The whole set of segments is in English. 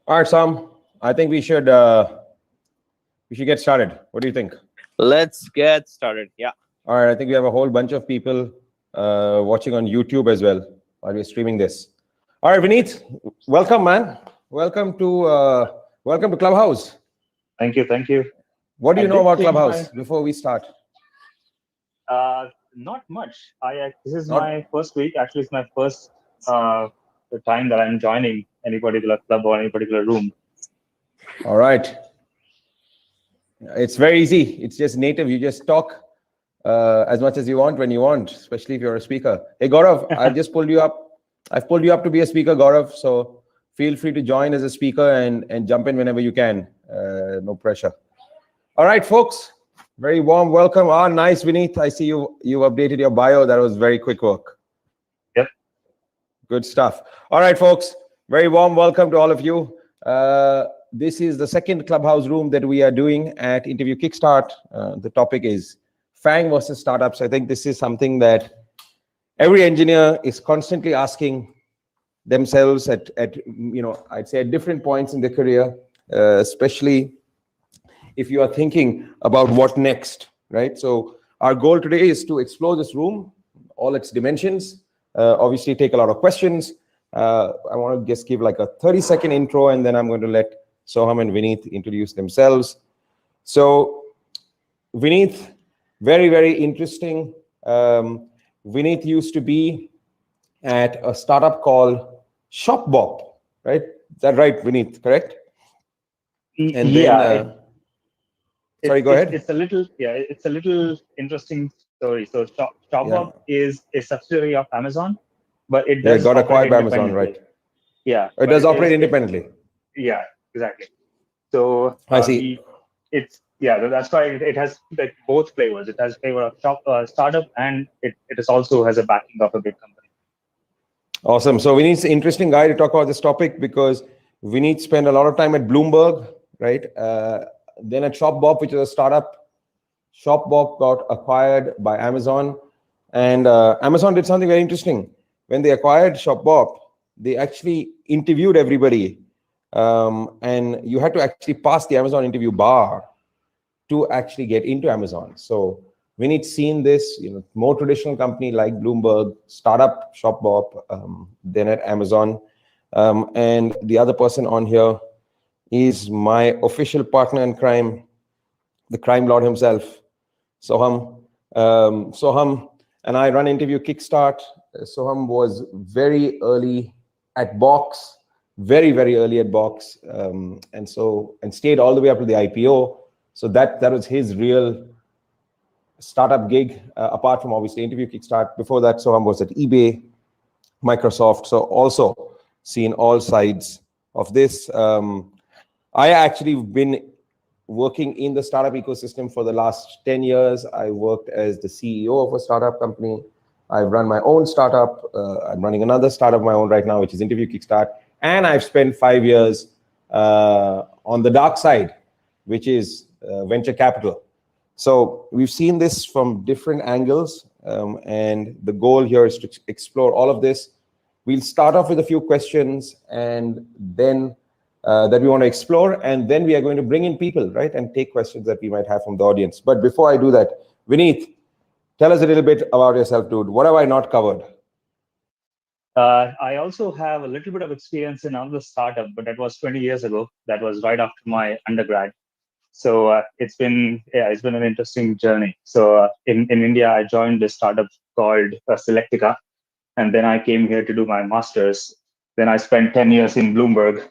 All right, Sam. I think we should get started. What do you think? Let's get started. Yeah. All right. I think we have a whole bunch of people watching on YouTube as well while we're streaming this. All right, Vineet, welcome, man. Welcome to Clubhouse. Thank you. Thank you. What do you know about Clubhouse before we start? Not much. This is my first week. Actually, it's my first time that I'm joining any particular club or any particular room. All right. It's very easy. It's just native. You just talk as much as you want when you want, especially if you're a speaker. Hey, Gaurav, I've just pulled you up. I've pulled you up to be a speaker, Gaurav. So feel free to join as a speaker and jump in whenever you can. No pressure. All right, folks. Very warm welcome. Ah, nice, Vineet. I see you updated your bio. That was very quick work. Yep. Good stuff. All right, folks. Very warm welcome to all of you. This is the second Clubhouse room that we are doing at Interview Kickstart. The topic is FAANG versus startups. I think this is something that every engineer is constantly asking themselves at I'd say at different points in their career, especially if you are thinking about what next, right? So our goal today is to explore this room, all its dimensions, obviously take a lot of questions. I want to just give like a 30-second intro, and then I'm going to let Soham and Vineet introduce themselves. So Vineet, very, very interesting. Vineet used to be at a startup called ShopBop, right? Is that right, Vineet, correct? And yeah. Sorry, go ahead. It's a little interesting story. So ShopBop is a subsidiary of Amazon, but it does got acquired by Amazon, right? Yeah. It does operate independently. Yeah, exactly. So I see. That's why it has like both flavors. It has flavor of startup, and it also has a backing of a big company. Awesome. So Vineet's an interesting guy to talk about this topic because Vineet spent a lot of time at Bloomberg, right? Then at ShopBop, which is a startup. ShopBop got acquired by Amazon, and Amazon did something very interesting. When they acquired ShopBop, they actually interviewed everybody, and you had to actually pass the Amazon interview bar to actually get into Amazon. So Vineet's seen this, more traditional company like Bloomberg, startup ShopBop, then at Amazon, and the other person on here is my official partner in crime, the crime lord himself, Soham. Soham and I run Interview Kickstart. Soham was very early at Box, very, very early at Box, and stayed all the way up to the IPO. So that was his real startup gig, apart from obviously Interview Kickstart. Before that, Soham was at eBay, Microsoft. So also seen all sides of this. I actually been working in the startup ecosystem for the last 10 years. I worked as the CEO of a startup company. I've run my own startup. I'm running another startup of my own right now, which is Interview Kickstart. And I've spent 5 years on the dark side, which is venture capital. So we've seen this from different angles. And the goal here is to explore all of this. We'll start off with a few questions, and then that we want to explore, and then we are going to bring in people, right, and take questions that we might have from the audience. But before I do that, Vineet, tell us a little bit about yourself, dude. What have I not covered? I also have a little bit of experience in another startup, but that was 20 years ago. That was right after my undergrad. So it's been an interesting journey. So in India, I joined this startup called Selectica, and then I came here to do my master's. Then I spent 10 years in Bloomberg,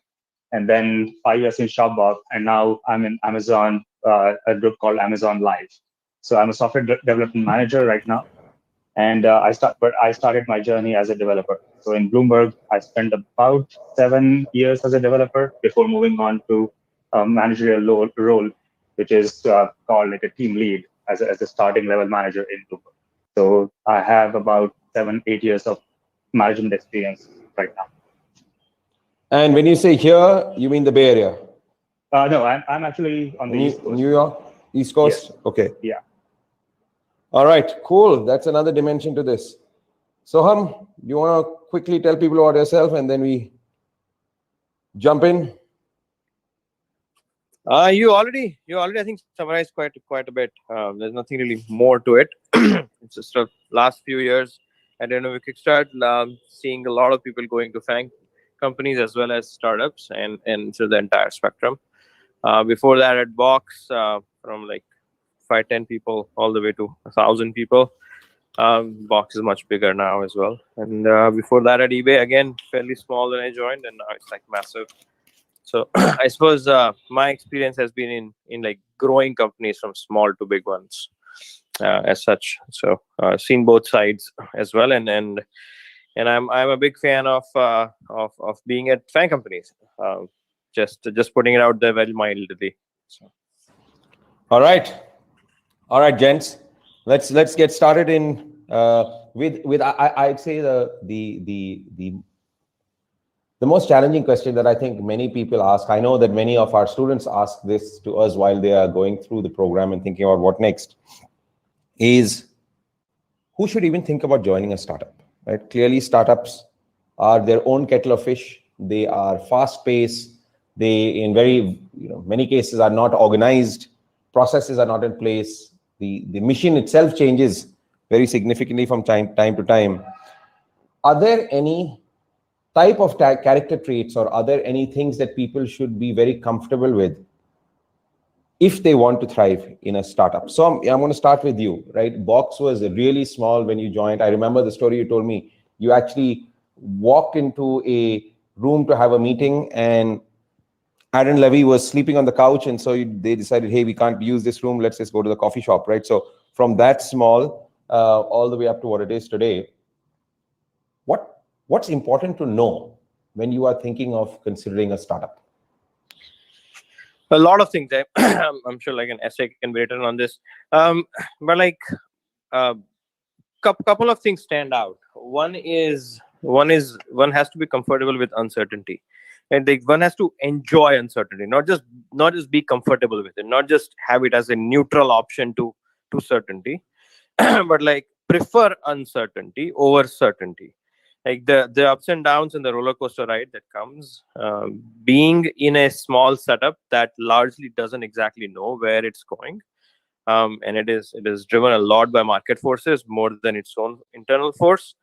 and then 5 years in ShopBop, and now I'm in Amazon, a group called Amazon Live. So I'm a software development manager right now, and I started my journey as a developer. So in Bloomberg, I spent about 7 years as a developer before moving on to a managerial role, which is called like a team lead as a starting level manager in Bloomberg. So I have about 7-8 years of management experience right now. And when you say here, you mean the Bay Area? No, I'm actually on the East Coast. New York, East Coast? Yes. Okay. Yeah. All right, cool. That's another dimension to this. Soham, you want to quickly tell people about yourself, and then we jump in? You already I think summarized quite a bit. There's nothing really more to it. It's just the last few years at Kickstart, seeing a lot of people going to FAANG companies as well as startups and to the entire spectrum. Before that at Box, from like 5-10 people all the way to 1,000 people. Box is much bigger now as well. And before that at eBay, again fairly small when I joined, and now it's like massive. So I suppose my experience has been in like growing companies from small to big ones, as such. So seen both sides as well, and I'm a big fan of being at FAANG companies. Just putting it out there very mildly. So. All right, gents. Let's get started in with I'd say the most challenging question that I think many people ask. I know that many of our students ask this to us while they are going through the program and thinking about what next, is who should even think about joining a startup, right? Clearly, startups are their own kettle of fish. They are fast-paced. They, in very many cases, are not organized. Processes are not in place. The mission itself changes very significantly from time to time. Are there any type of character traits, or are there any things that people should be very comfortable with if they want to thrive in a startup? So I'm going to start with you, right? Box was really small when you joined. I remember the story you told me. You actually walked into a room to have a meeting, and Aaron Levy was sleeping on the couch, and so they decided, hey, we can't use this room. Let's just go to the coffee shop, right? So from that small all the way up to what it is today, what's important to know when you are thinking of considering a startup? A lot of things. I'm sure like an essay can be written on this. But like couple of things stand out. One has to be comfortable with uncertainty, and one has to enjoy uncertainty, not just be comfortable with it, not just have it as a neutral option to certainty, but like prefer uncertainty over certainty. Like the ups and downs and the roller coaster ride that comes, being in a small setup that largely doesn't exactly know where it's going, and it is driven a lot by market forces more than its own internal force.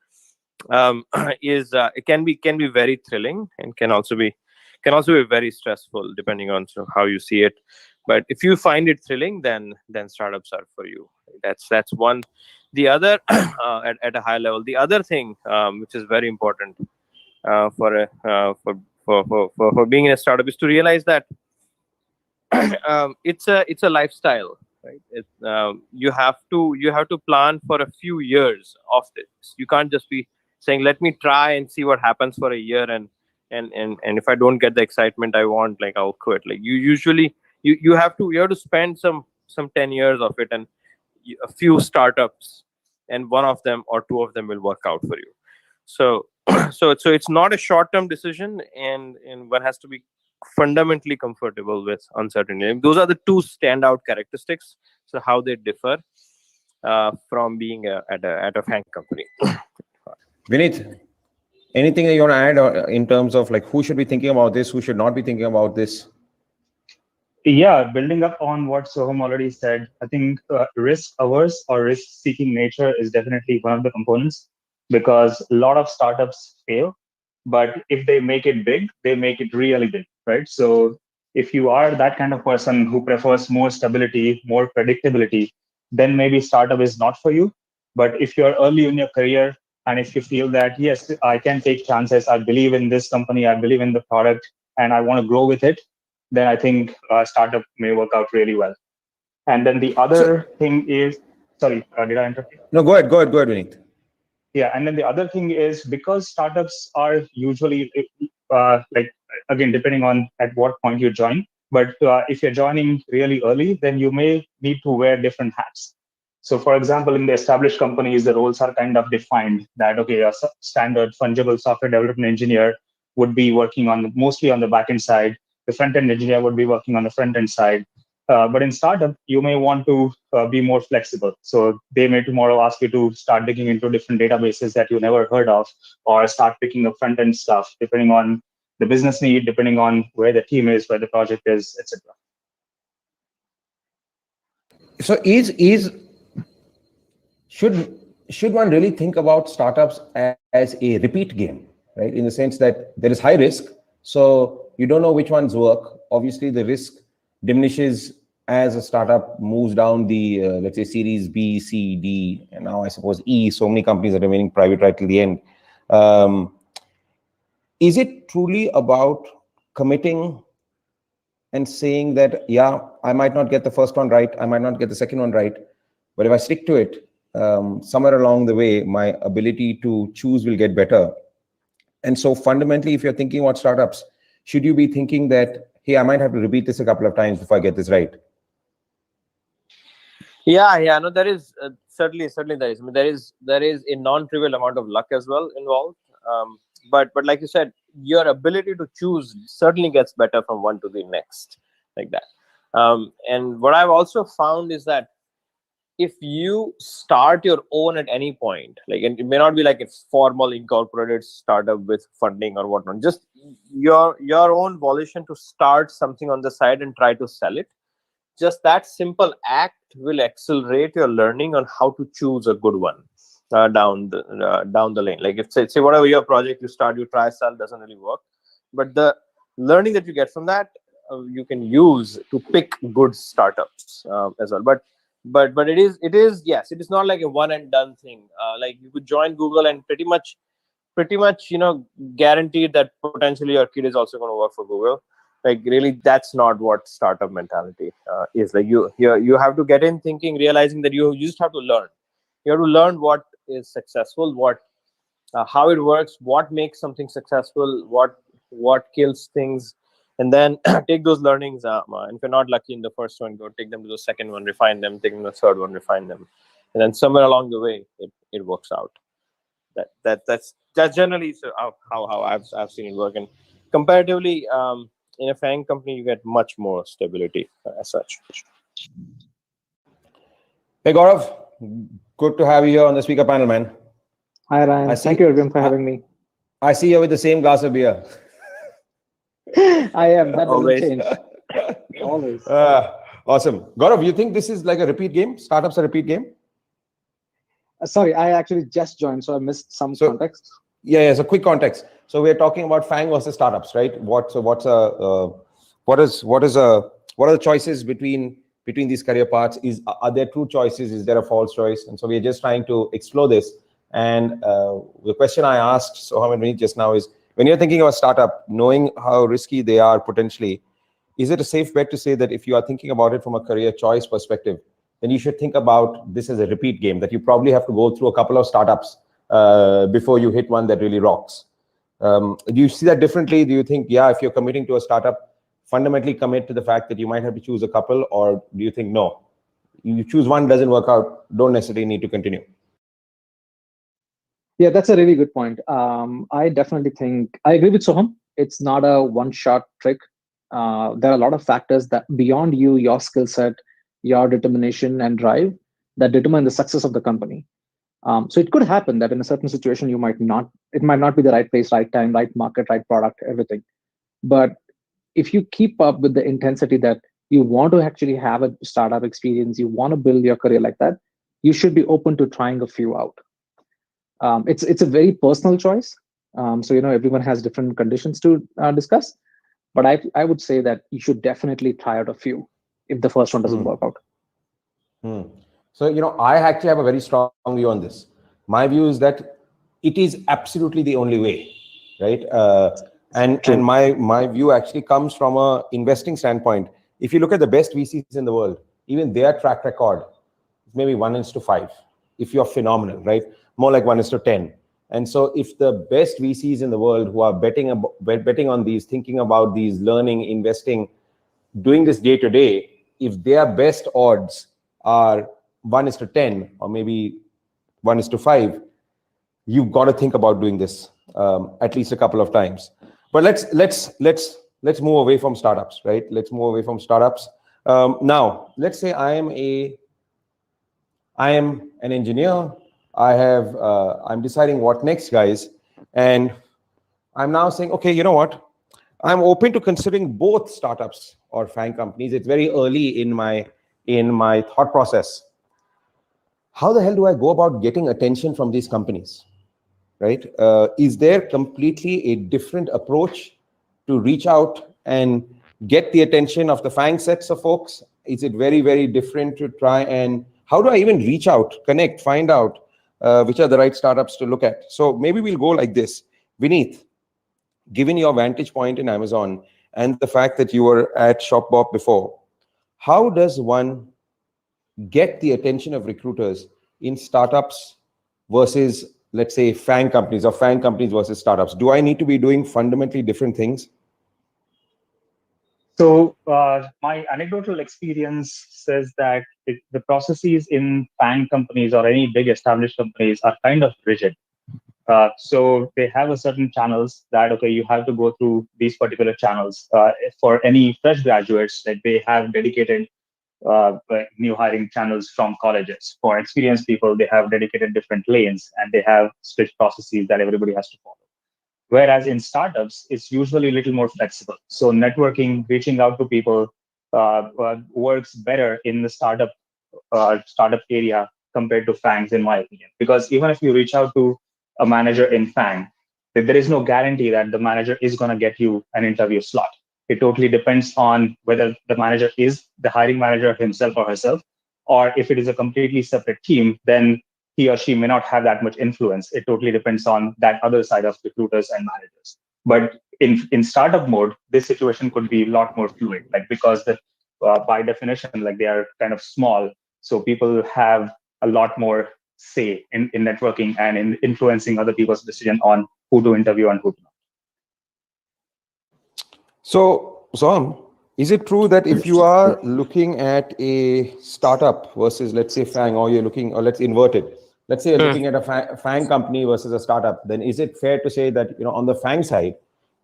Is It can be very thrilling, and can also be very stressful depending on how you see it. But if you find it thrilling, then startups are for you. That's one. The other, at a high level, the other thing, which is very important for being in a startup, is to realize that it's a lifestyle, right? You have to plan for a few years of this. You can't just be saying, let me try and see what happens for a year, and if I don't get the excitement I want, like, I'll quit. Like, you have to spend some 10 years of it, and a few startups, and one of them or two of them will work out for you. So so it's not a short-term decision, and one has to be fundamentally comfortable with uncertainty. Those are the two standout characteristics. So how they differ from being at a FAANG company. Vinith, anything that you want to add in terms of like who should be thinking about this, who should not be thinking about this? Yeah, building up on what Soham already said, I think risk averse or risk seeking nature is definitely one of the components, because a lot of startups fail, but if they make it big, they make it really big, right? So if you are that kind of person who prefers more stability, more predictability, then maybe startup is not for you. But if you're early in your career, and if you feel that, yes, I can take chances, I believe in this company, I believe in the product, and I want to grow with it, then I think startup may work out really well. And then the other thing is, sorry, did I interrupt you? No, go ahead, Vinith. Yeah, and then the other thing is, because startups are usually like, again, depending on at what point you join, but if you're joining really early, then you may need to wear different hats. So, for example, in the established companies, the roles are kind of defined that, okay, a standard fungible software development engineer would be working on mostly on the backend side. The front-end engineer would be working on the front-end side. But in startup, you may want to be more flexible. So they may tomorrow ask you to start digging into different databases that you never heard of, or start picking up front-end stuff, depending on the business need, depending on where the team is, where the project is, etc. So should one really think about startups as a repeat game, right? In the sense that there is high risk, so you don't know which ones work. Obviously, the risk diminishes as a startup moves down the let's say Series B, C, D, and now I suppose E. So many companies are remaining private right till the end. Is it truly about committing and saying that, yeah, I might not get the first one right, I might not get the second one right, but if I stick to it, somewhere along the way, my ability to choose will get better? And so fundamentally, if you're thinking about startups, should you be thinking that, hey, I might have to repeat this a couple of times before I get this right? Yeah, no, there is certainly there is. I mean, there is a non-trivial amount of luck as well involved. But like you said, your ability to choose certainly gets better from one to the next, like that. And what I've also found is that if you start your own at any point, like, and it may not be like a formal incorporated startup with funding or whatnot, just your own volition to start something on the side and try to sell it, just that simple act will accelerate your learning on how to choose a good one down the lane. Like, if say whatever your project you start, you try, sell, doesn't really work, but the learning that you get from that, you can use to pick good startups as well. But it is yes, it is not like a one and done thing. Like, you could join Google and pretty much guaranteed that potentially your kid is also going to work for Google. Like, really, that's not what startup mentality is. Like, you have to get in thinking, realizing that you just have to learn. You have to learn what is successful, what how it works, what makes something successful, what kills things, and then take those learnings. And if you're not lucky in the first one, go take them to the second one, refine them, take them to the third one, refine them, and then somewhere along the way, it works out. That's generally how I've seen it work. And comparatively, in a FAANG company, you get much more stability as such. Hey, Gaurav, good to have you here on the speaker panel, man. Hi, Ryan. Thank you, everyone, for having me. I see you with the same glass of beer. I am. That doesn't Always. change. Always. Awesome. Gaurav, you think this is like a repeat game? Startups a repeat game? Sorry, I actually just joined, so I missed some context. Yeah. So quick context. So we're talking about FAANG versus startups, right? What are the choices between these career paths? Are there true choices? Is there a false choice? And so we're just trying to explore this. And the question I asked Soham just now is, when you're thinking of a startup, knowing how risky they are potentially, is it a safe bet to say that if you are thinking about it from a career choice perspective, then you should think about this as a repeat game, that you probably have to go through a couple of startups before you hit one that really rocks? Do you see that differently? Do you think, yeah, if you're committing to a startup, fundamentally commit to the fact that you might have to choose a couple? Or do you think, no, you choose one, doesn't work out, don't necessarily need to continue? Yeah, that's a really good point. I definitely think I agree with Soham. It's not a one-shot trick. There are a lot of factors that beyond you, your skill set, your determination and drive, that determine the success of the company. So it could happen that in a certain situation, it might not be the right place, right time, right market, right product, everything. But if you keep up with the intensity that you want to actually have a startup experience, you want to build your career like that, you should be open to trying a few out. It's a very personal choice. So everyone has different conditions to discuss. But I would say that you should definitely try out a few if the first one doesn't work out. So, I actually have a very strong view on this. My view is that it is absolutely the only way, right? And my view actually comes from a investing standpoint. If you look at the best VCs in the world, even their track record is maybe 1:5. If you're phenomenal, right? More like 1:10. And so if the best VCs in the world who are betting on these, thinking about these, learning, investing, doing this day to day, if their best odds are 1:10 or maybe 1:5, you've got to think about doing this at least a couple of times. But let's move away from startups, right? Let's move away from startups. Now, let's say I am an engineer. I'm deciding what next, guys, and I'm now saying, okay, you know what? I'm open to considering both startups or FAANG companies. It's very early in my in my thought process. How the hell do I go about getting attention from these companies, right? Is there completely a different approach to reach out and get the attention of the FAANG sets of folks? Is it very, very different to try and, how do I even reach out, connect, find out which are the right startups to look at? So maybe we'll go like this. Vineet, given your vantage point in Amazon and the fact that you were at ShopBop before, how does one get the attention of recruiters in startups versus, let's say, FAANG companies, or FAANG companies versus startups? Do I need to be doing fundamentally different things? So my anecdotal experience says that the processes in FAANG companies or any big established companies are kind of rigid. So they have a certain channels that, okay, you have to go through these particular channels. For any fresh graduates, that they have dedicated new hiring channels from colleges. For experienced people, they have dedicated different lanes, and they have strict processes that everybody has to follow. Whereas in startups, it's usually a little more flexible. So networking, reaching out to people works better in the startup area compared to FAANGs, in my opinion. Because even if you reach out to a manager in FAANG, there is no guarantee that the manager is going to get you an interview slot. It totally depends on whether the manager is the hiring manager himself or herself, or if it is a completely separate team, then he or she may not have that much influence. It totally depends on that other side of recruiters and managers. But in startup mode, this situation could be a lot more fluid, like because by definition, like they are kind of small, so people have a lot more say in networking and in influencing other people's decision on who to interview and who to not. So, Soham, is it true that if you are looking at a startup versus, let's say, FAANG, or you're looking, or let's invert it, let's say you're looking at a FAANG company versus a startup, then is it fair to say that, on the FAANG side,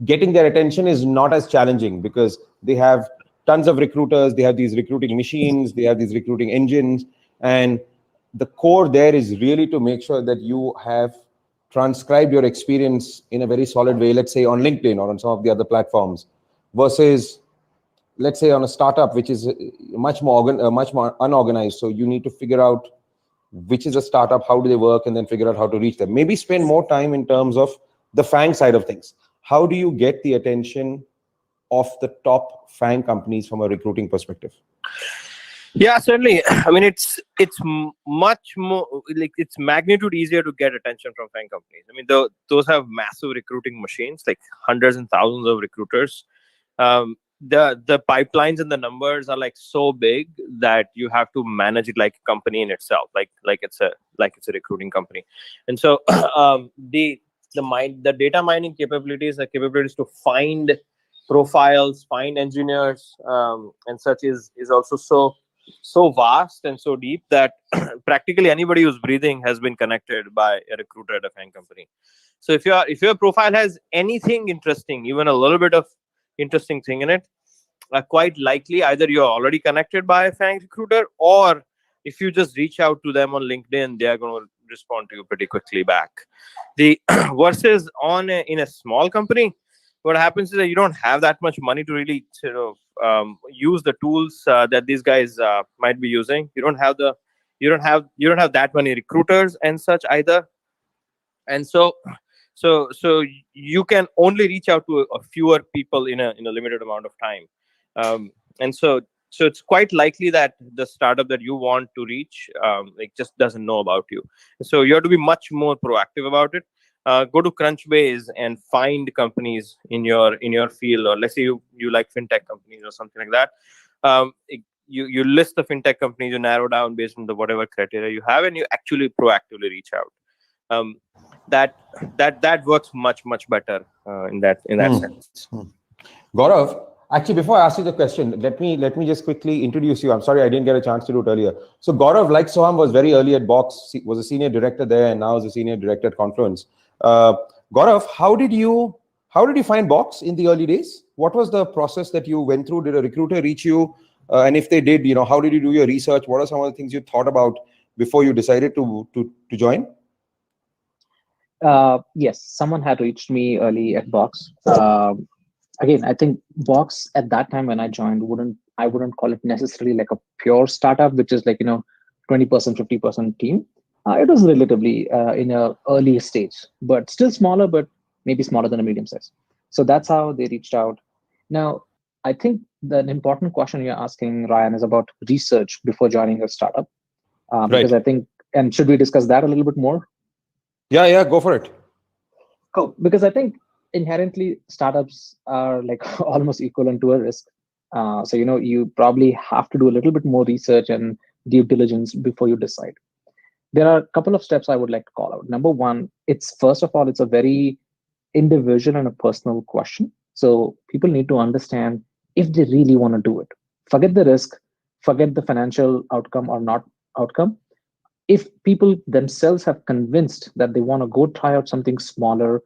getting their attention is not as challenging because they have tons of recruiters, they have these recruiting machines, they have these recruiting engines, and the core there is really to make sure that you have transcribed your experience in a very solid way, let's say on LinkedIn or on some of the other platforms, versus, let's say, on a startup, which is much more unorganized. So you need to figure out which is a startup, how do they work, and then figure out how to reach them. Maybe spend more time in terms of the FAANG side of things. How do you get the attention of the top FAANG companies from a recruiting perspective? Yeah, certainly. I mean, it's much more, like, it's magnitude easier to get attention from FAANG companies. I mean, those have massive recruiting machines, like hundreds and thousands of recruiters. The pipelines and the numbers are like so big that you have to manage it like a company in itself, like it's a recruiting company. And so the data mining capabilities, the capabilities to find profiles, find engineers, and such is also so vast and so deep that practically anybody who's breathing has been connected by a recruiter at a FAANG company. So if your profile has anything interesting, even a little bit of interesting thing in it, quite likely either you're already connected by a FAANG recruiter, or if you just reach out to them on LinkedIn, they are going to respond to you pretty quickly back. The versus in a small company, what happens is that you don't have that much money to really use the tools that these guys might be using. You don't have that many recruiters and such either, and so you can only reach out to a fewer people in a limited amount of time, and so it's quite likely that the startup that you want to reach just doesn't know about you. So you have to be much more proactive about it. Go to Crunchbase and find companies in your field, or let's say you like fintech companies or something like that. You list the fintech companies, you narrow down based on the whatever criteria you have, and you actually proactively reach out. That works much better in that sense. Gaurav, actually, before I ask you the question, let me just quickly introduce you. I'm sorry I didn't get a chance to do it earlier. So Gaurav, like Soham, was very early at Box, was a senior director there, and now is a senior director at Confluence. Gaurav, how did you find Box in the early days? What was the process that you went through? Did a recruiter reach you? And if they did, how did you do your research? What are some of the things you thought about before you decided to join? Yes, someone had reached me early at Box. Again, I think Box at that time when I joined wouldn't I wouldn't call it necessarily like a pure startup, which is like, 20%, 50% team. It was relatively in a early stage, but still smaller, but maybe smaller than a medium size. So that's how they reached out. Now, I think the important question you're asking, Ryan, is about research before joining a startup. Because Right. I think, and should we discuss that a little bit more? Yeah, go for it. Cool. Because I think inherently startups are like almost equivalent to a risk. So, you probably have to do a little bit more research and due diligence before you decide. There are a couple of steps I would like to call out. Number one, it's first of all, it's a very individual and a personal question. So people need to understand if they really want to do it. Forget the risk, forget the financial outcome or not outcome. If people themselves have convinced that they want to go try out something smaller,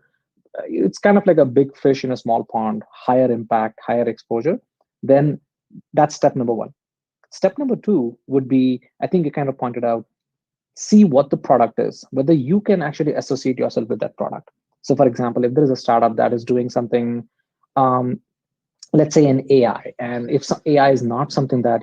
it's kind of like a big fish in a small pond, higher impact, higher exposure, then that's step number one. Step number two would be, I think you kind of pointed out, see what the product is, whether you can actually associate yourself with that product. So, for example, if there is a startup that is doing something, um, let's say in AI, and if AI is not something that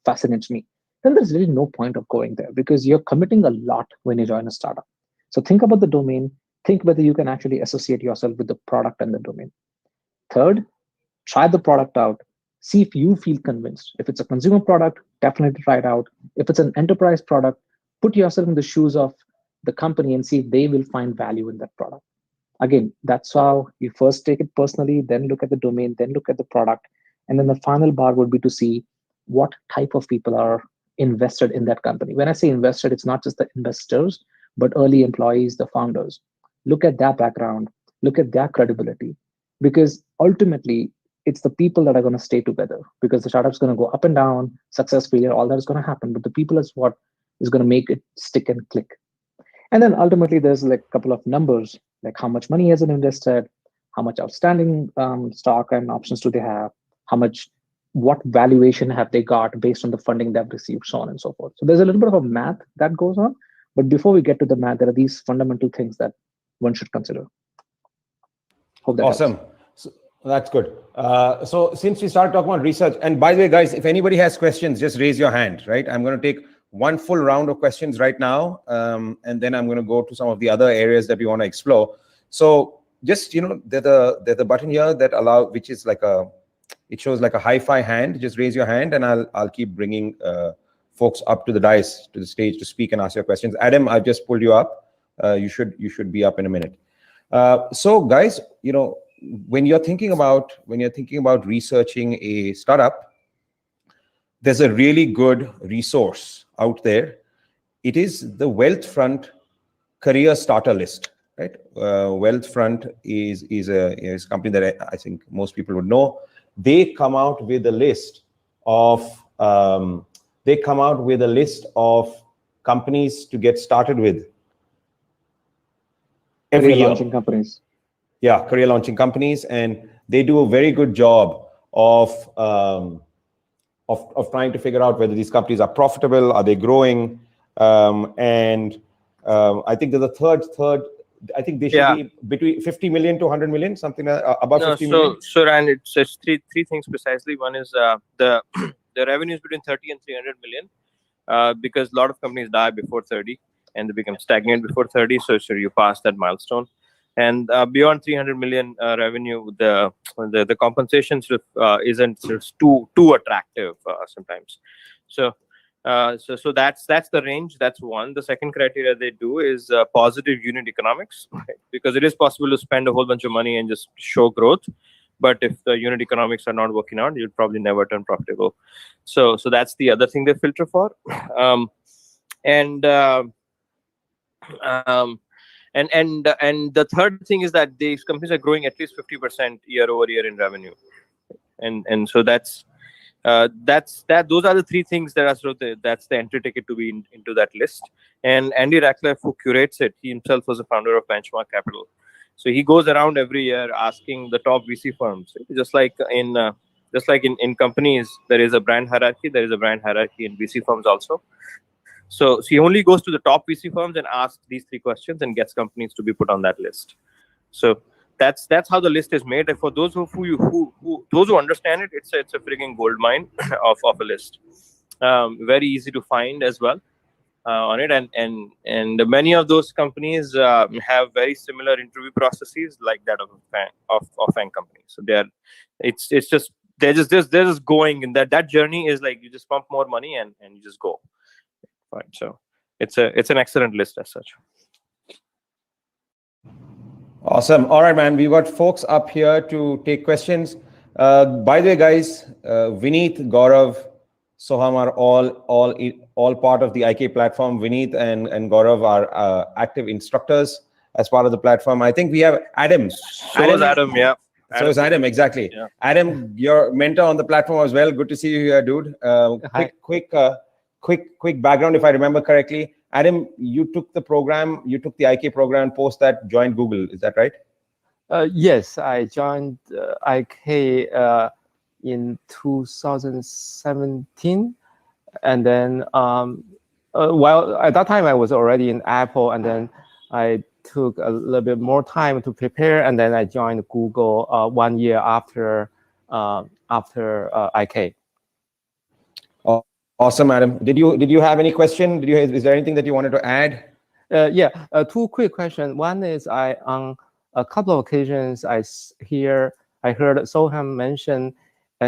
fascinates me, then there's really no point of going there because you're committing a lot when you join a startup. So think about the domain, think whether you can actually associate yourself with the product and the domain. Third, try the product out, see if you feel convinced. If it's a consumer product, definitely try it out. If it's an enterprise product, put yourself in the shoes of the company and see if they will find value in that product. Again, that's how you first take it personally, then look at the domain, then look at the product. And then the final bar would be to see what type of people are invested in that company. When I say invested, it's not just the investors, but early employees, the founders. Look at their background, look at their credibility, because ultimately it's the people that are going to stay together because the startup's going to go up and down, success, failure, all that is going to happen. But the people is what is going to make it stick and click. And then ultimately, there's like a couple of numbers, like how much money has it invested, how much outstanding stock and options do they have, what valuation have they got based on the funding they've received, so on and so forth. So there's a little bit of a math that goes on. But before we get to the math, there are these fundamental things that one should consider. Hope that Awesome. helps. So that's good. So since we started talking about research, and by the way, guys, if anybody has questions, just raise your hand, right? I'm going to take one full round of questions right now, and then I'm going to go to some of the other areas that we want to explore. So just, there's a button here that which is like it shows like a hi-fi hand. Just raise your hand and I'll keep bringing folks up to the dais, to the stage to speak and ask your questions. Adam, I've just pulled you up. You should be up in a minute. So guys, when you're thinking about researching a startup, there's a really good resource out there. It is the Wealthfront career starter list, right? Wealthfront is a company that I think most people would know. They come out with a list of companies to get started with every year. Launching companies. Yeah, career launching companies, and they do a very good job of trying to figure out whether these companies are profitable, are they growing, and I think there's a third. I think they should be between 50 million to 100 million, something above 50 million. So Ryan, it's three things precisely. One is the revenue is between 30 and 300 million, because a lot of companies die before 30 and they become stagnant before 30. So you pass that milestone. And beyond 300 million revenue, the compensation isn't too attractive sometimes. So that's the range. That's one. The second criteria they do is positive unit economics, right? Because it is possible to spend a whole bunch of money and just show growth, but if the unit economics are not working out, you'll probably never turn profitable. So that's the other thing they filter for. And the third thing is that these companies are growing at least 50% year over year in revenue, and so that's those are the three things that are that's the entry ticket to be into that list. And Andy Ratcliffe, who curates it, he himself was a founder of Benchmark Capital, so he goes around every year asking the top VC firms, just like in companies there is a brand hierarchy, there is a brand hierarchy in VC firms also. So he only goes to the top VC firms and asks these three questions and gets companies to be put on that list. So that's how the list is made. And for those who those who understand it, it's a freaking gold mine of a list. Very easy to find as well on it, and many of those companies have very similar interview processes like that of FAANG companies. So they're just going in that journey is like you just pump more money and you just go. Right. So it's an excellent list as such. Awesome. All right, man. We've got folks up here to take questions. By the way, guys, Vineet, Gaurav, Soham are all part of the IK platform. Vineet and Gaurav are active instructors as part of the platform. I think we have Adam. So is Adam, yeah. So is Adam, exactly. Yeah. Adam, your mentor on the platform as well. Good to see you here, dude. Quick background, if I remember correctly. Adam, you took the program, you took the IK program, and post that joined Google. Is that right? Yes, I joined IK in 2017, and then well, at that time I was already in Apple, and then I took a little bit more time to prepare, and then I joined Google 1 year after IK. Awesome, Adam. Did you have any question? Is there anything that you wanted to add? Yeah, two quick questions. One is on a couple of occasions I heard Soham mention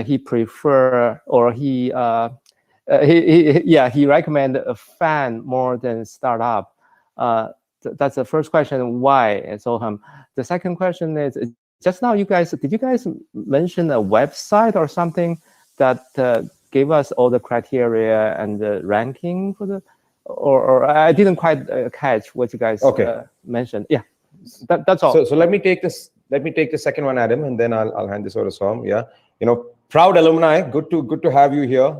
he prefer or he recommend a FAANG more than startup. That's the first question. Why, Soham? The second question is just now did you guys mention a website or something that gave us all the criteria and the ranking for the, or I didn't quite catch what you guys mentioned. Yeah, that's all. So let me take this. Let me take the second one, Adam, and then I'll hand this over to Soham. Yeah, proud alumni. Good to have you here.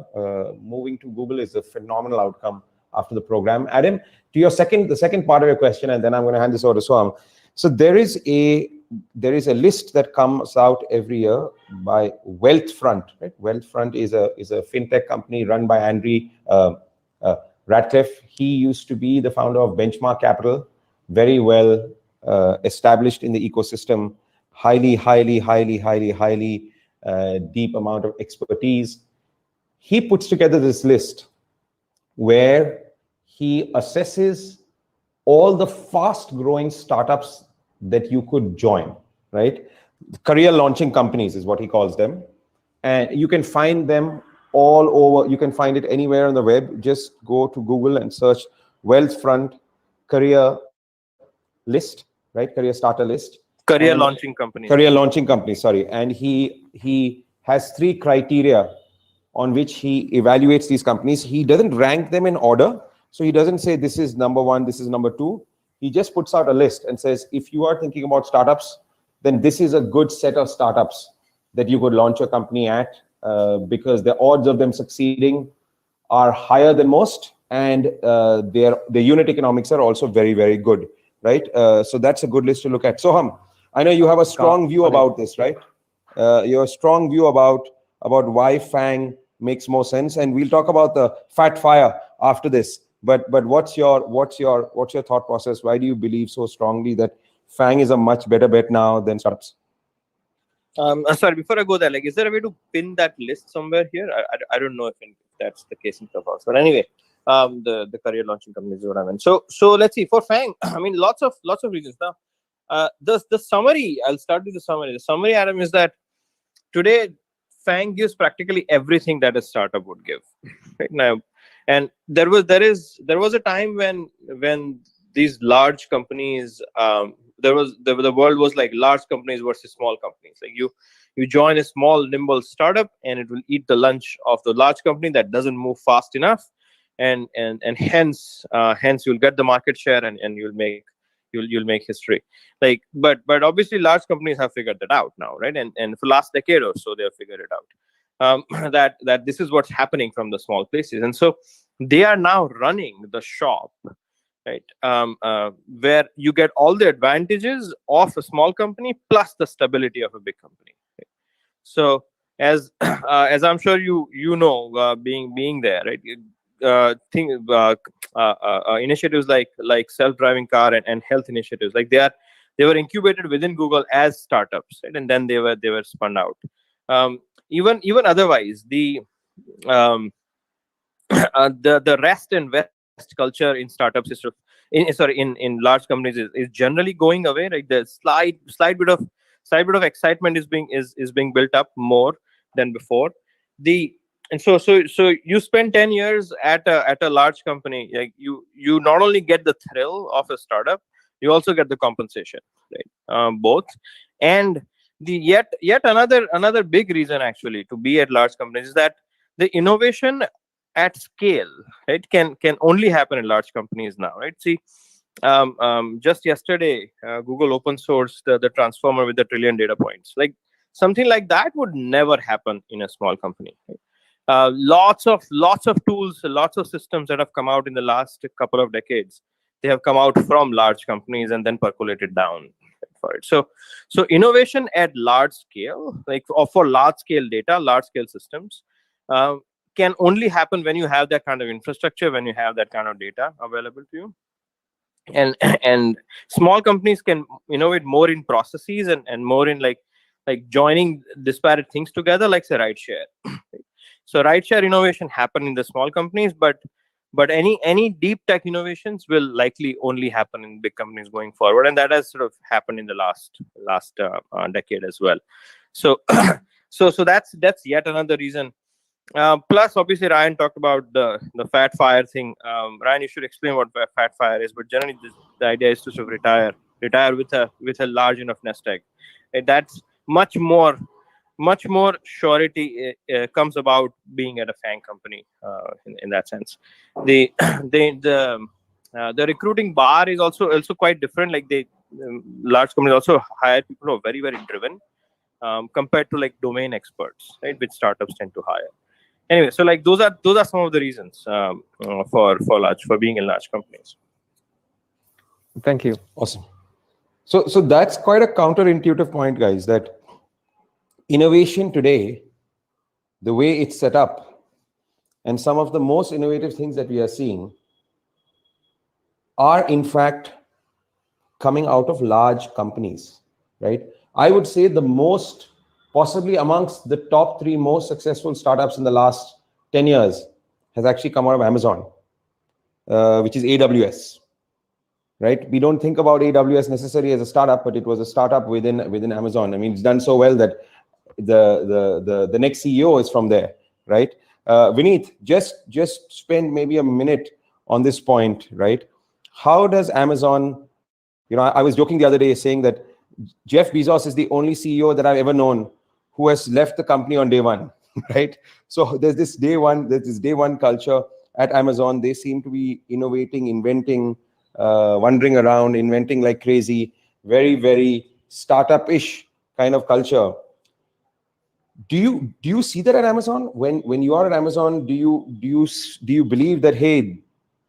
Moving to Google is a phenomenal outcome after the program. Adam, to the second part of your question, and then I'm going to hand this over to Soham. So there is a list that comes out every year by Wealthfront. Right? Wealthfront is a fintech company run by Andrew Radcliffe. He used to be the founder of Benchmark Capital, very well established in the ecosystem, highly deep amount of expertise. He puts together this list where he assesses all the fast-growing startups that you could join, right? Career launching companies is what he calls them. And you can find them all over. You can find it anywhere on the web. Just go to Google and search Wealthfront career list, right? Career starter list. Career launching company. Career launching company, sorry. And he has 3 criteria on which he evaluates these companies. He doesn't rank them in order. So he doesn't say this is number 1, this is number 2. He just puts out a list and says, if you are thinking about startups, then this is a good set of startups that you could launch a company at because the odds of them succeeding are higher than most, and their unit economics are also very, very good, right? So that's a good list to look at. Soham, I know you have a strong view about this, right? You have a strong view about why FAANG makes more sense, and we'll talk about the fat fire after this. But what's your thought process? Why do you believe so strongly that FAANG is a much better bet now than startups? Sorry, before I go there, is there a way to pin that list somewhere here? I don't know if that's the case in Clubhouse. But anyway, the career launching companies is what I meant. So let's see. For FAANG, I mean, lots of reasons. Now, the summary. I'll start with the summary. The summary, Adam, is that today FAANG gives practically everything that a startup would give. Right now. And there was a time when these large companies, the world was like large companies versus small companies. Like you join a small nimble startup and it will eat the lunch of the large company that doesn't move fast enough, and hence you'll get the market share and you'll make history. But obviously large companies have figured that out now, right? And for the last decade or so they have figured it out. That this is what's happening from the small places, and so they are now running the shop, right? Where you get all the advantages of a small company plus the stability of a big company. Right? So as I'm sure you know, being there, right? Initiatives like self-driving car and health initiatives, like they They were incubated within Google as startups, right? And then they were spun out. Even otherwise, the the rest and west culture in startups is sort of in large companies is generally going away. Like the slight bit of excitement is being built up more than before. So you spend 10 years at a large company, like you not only get the thrill of a startup, you also get the compensation, right? Both. And the yet another big reason actually to be at large companies is that the innovation at scale, right, can only happen in large companies now, right? See, just yesterday, Google open sourced the transformer with the trillion data points. Like something like that would never happen in a small company, right? Lots of tools, lots of systems that have come out in the last couple of decades, they have come out from large companies and then percolated down for it. So innovation at large scale, like for large scale data, large scale systems, can only happen when you have that kind of infrastructure, when you have that kind of data available to you. And small companies can innovate more in processes and more in like joining disparate things together, like say rideshare. So rideshare innovation happen in the small companies, but any deep tech innovations will likely only happen in big companies going forward, and that has sort of happened in the last decade as well. So so that's yet another reason. Plus, obviously, Ryan talked about the fat fire thing. Ryan, you should explain what fat fire is. But generally, the idea is to sort of retire with a large enough nest egg. That's much more surety comes about being at a FAANG company in that sense. The recruiting bar is also quite different. Like large companies also hire people who are very, very driven compared to like domain experts, right? Which startups tend to hire. Anyway, so like those are some of the reasons for being in large companies. Thank you. Awesome. So that's quite a counterintuitive point, guys, that innovation today, the way it's set up, and some of the most innovative things that we are seeing are in fact coming out of large companies, right? I would say the most, possibly amongst the top 3 most successful startups in the last 10 years has actually come out of Amazon, which is AWS, right? We don't think about AWS necessarily as a startup, but it was a startup within Amazon. I mean, it's done so well that the next CEO is from there, right? Vineet, just spend maybe a minute on this point, right? How does Amazon, I was joking the other day saying that Jeff Bezos is the only CEO that I've ever known who has left the company on day one, right? So there's this day one culture at Amazon. They seem to be innovating, inventing, wandering around, inventing like crazy, very, very startup-ish kind of culture. Do you see that at Amazon? When you are at Amazon, do you believe that, hey,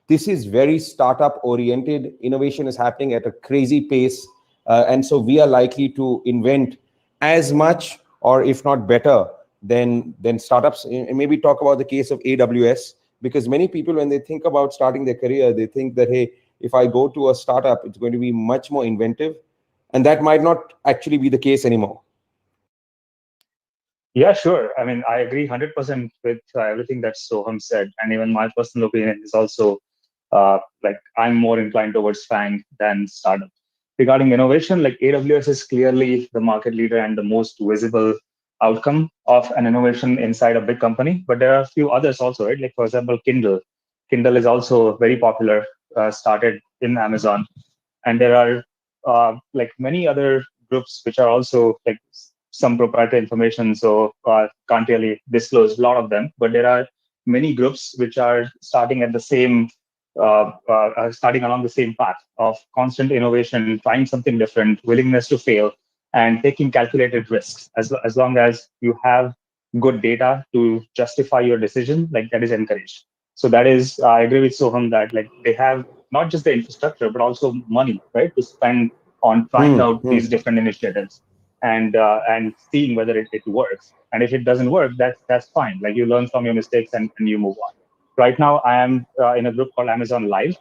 this is very startup oriented, innovation is happening at a crazy pace, and so we are likely to invent as much or if not better than startups? And maybe talk about the case of AWS, because many people, when they think about starting their career, they think that, hey, if I go to a startup, it's going to be much more inventive, and that might not actually be the case anymore. Yeah, sure. I mean, I agree 100% with everything that Soham said. And even my personal opinion is also like I'm more inclined towards FAANG than startup. Regarding innovation, like AWS is clearly the market leader and the most visible outcome of an innovation inside a big company. But there are a few others also, right? Like, for example, Kindle. Kindle is also very popular, started in Amazon. And there are like many other groups which are also like some proprietary information, so can't really disclose a lot of them. But there are many groups which are starting at the same, starting along the same path of constant innovation, trying something different, willingness to fail, and taking calculated risks. As long as you have good data to justify your decision, like that is encouraged. So that is, I agree with Soham that like they have not just the infrastructure, but also money, right, to spend on trying out these different initiatives and seeing whether it works. And if it doesn't work, that's fine. Like you learn from your mistakes and you move on. Right now, I am in a group called Amazon Live.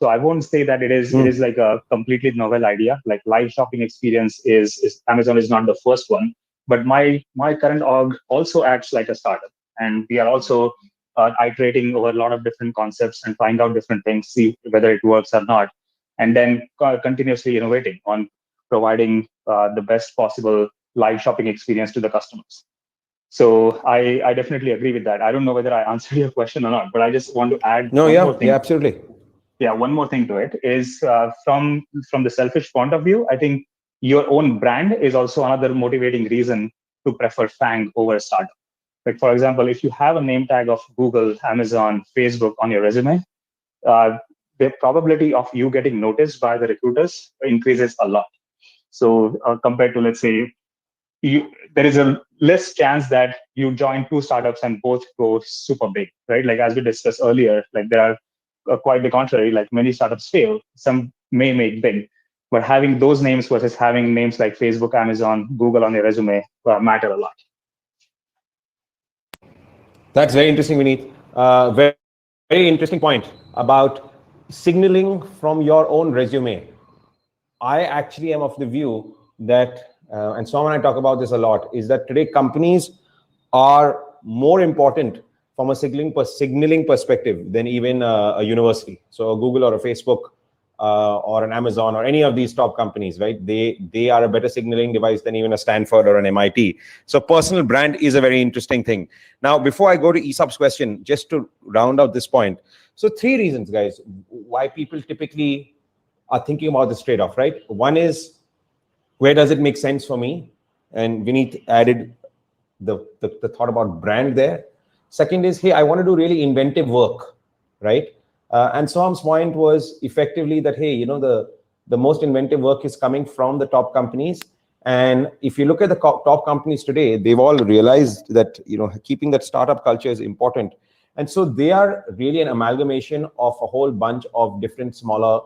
So I won't say that it is like a completely novel idea. Like live shopping experience is Amazon is not the first one, but my current org also acts like a startup, and we are also iterating over a lot of different concepts and trying out different things, see whether it works or not, and then continuously innovating on providing the best possible live shopping experience to the customers. So I definitely agree with that. I don't know whether I answered your question or not, but I just want to add No, one yeah, more thing. yeah, absolutely. Yeah, one more thing to it is from the selfish point of view, I think your own brand is also another motivating reason to prefer FAANG over a startup. Like, for example, if you have a name tag of Google, Amazon, Facebook on your resume, the probability of you getting noticed by the recruiters increases a lot. So compared to, let's say, there is a less chance that you join two startups and both go super big, right? Like as we discussed earlier, like there are quite the contrary, like many startups fail, some may make big, but having those names versus having names like Facebook, Amazon, Google on your resume matter a lot. That's very interesting, Vineet. Very, very interesting point about signaling from your own resume. I actually am of the view that, and Sam and I talk about this a lot, is that today companies are more important from a signaling perspective than even a university. So a Google or a Facebook or an Amazon or any of these top companies, right? They are a better signaling device than even a Stanford or an MIT. So personal brand is a very interesting thing. Now, before I go to Aesop's question, just to round out this point. So 3 reasons, guys, why people typically are thinking about this trade-off, right? One is, where does it make sense for me? And Vineet added the thought about brand there. Second is, hey, I want to do really inventive work, right? And Soham's point was effectively that, hey, the most inventive work is coming from the top companies. And if you look at the top companies today, they've all realized that, keeping that startup culture is important. And so they are really an amalgamation of a whole bunch of different smaller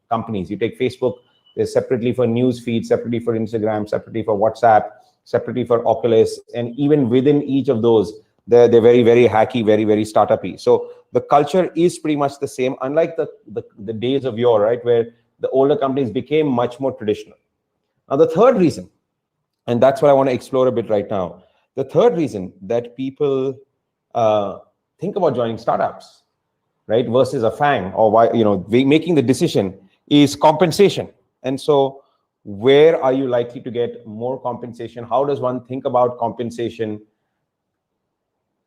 companies. You take Facebook, there's separately for news feed, separately for Instagram, separately for WhatsApp, separately for Oculus, and even within each of those, they're very, very hacky, very, very startup-y. So the culture is pretty much the same, unlike the days of yore, right, where the older companies became much more traditional. Now, the third reason, and that's what I want to explore a bit right now, the third reason that people think about joining startups, right, versus a FAANG, or why, making the decision, is compensation. And so where are you likely to get more compensation? How does one think about compensation?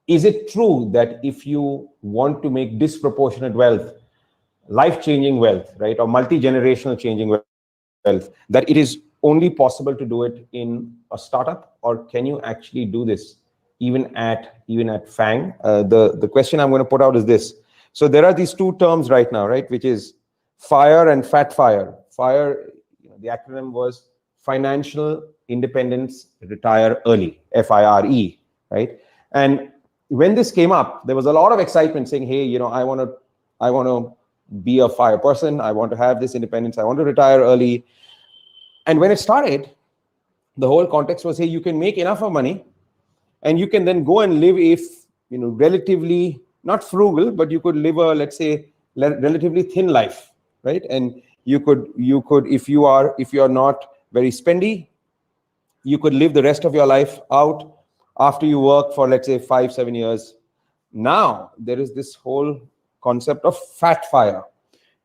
Is it true that if you want to make disproportionate wealth, life-changing wealth, right, or multi-generational changing wealth, that it is only possible to do it in a startup, or can you actually do this even at FAANG? The question I'm going to put out is this. So there are these two terms right now, right, which is FIRE and FAT FIRE. FIRE, the acronym was Financial Independence Retire Early, FIRE, right? And when this came up, there was a lot of excitement saying, hey, I want to be a FIRE person. I want to have this independence. I want to retire early. And when it started, the whole context was, hey, you can make enough of money and you can then go and live relatively, not frugal, but you could live a, let's say, relatively thin life, right? And you could, if you are not very spendy, you could live the rest of your life out after you work for, let's say, 5-7 years. Now there is this whole concept of FAT FIRE,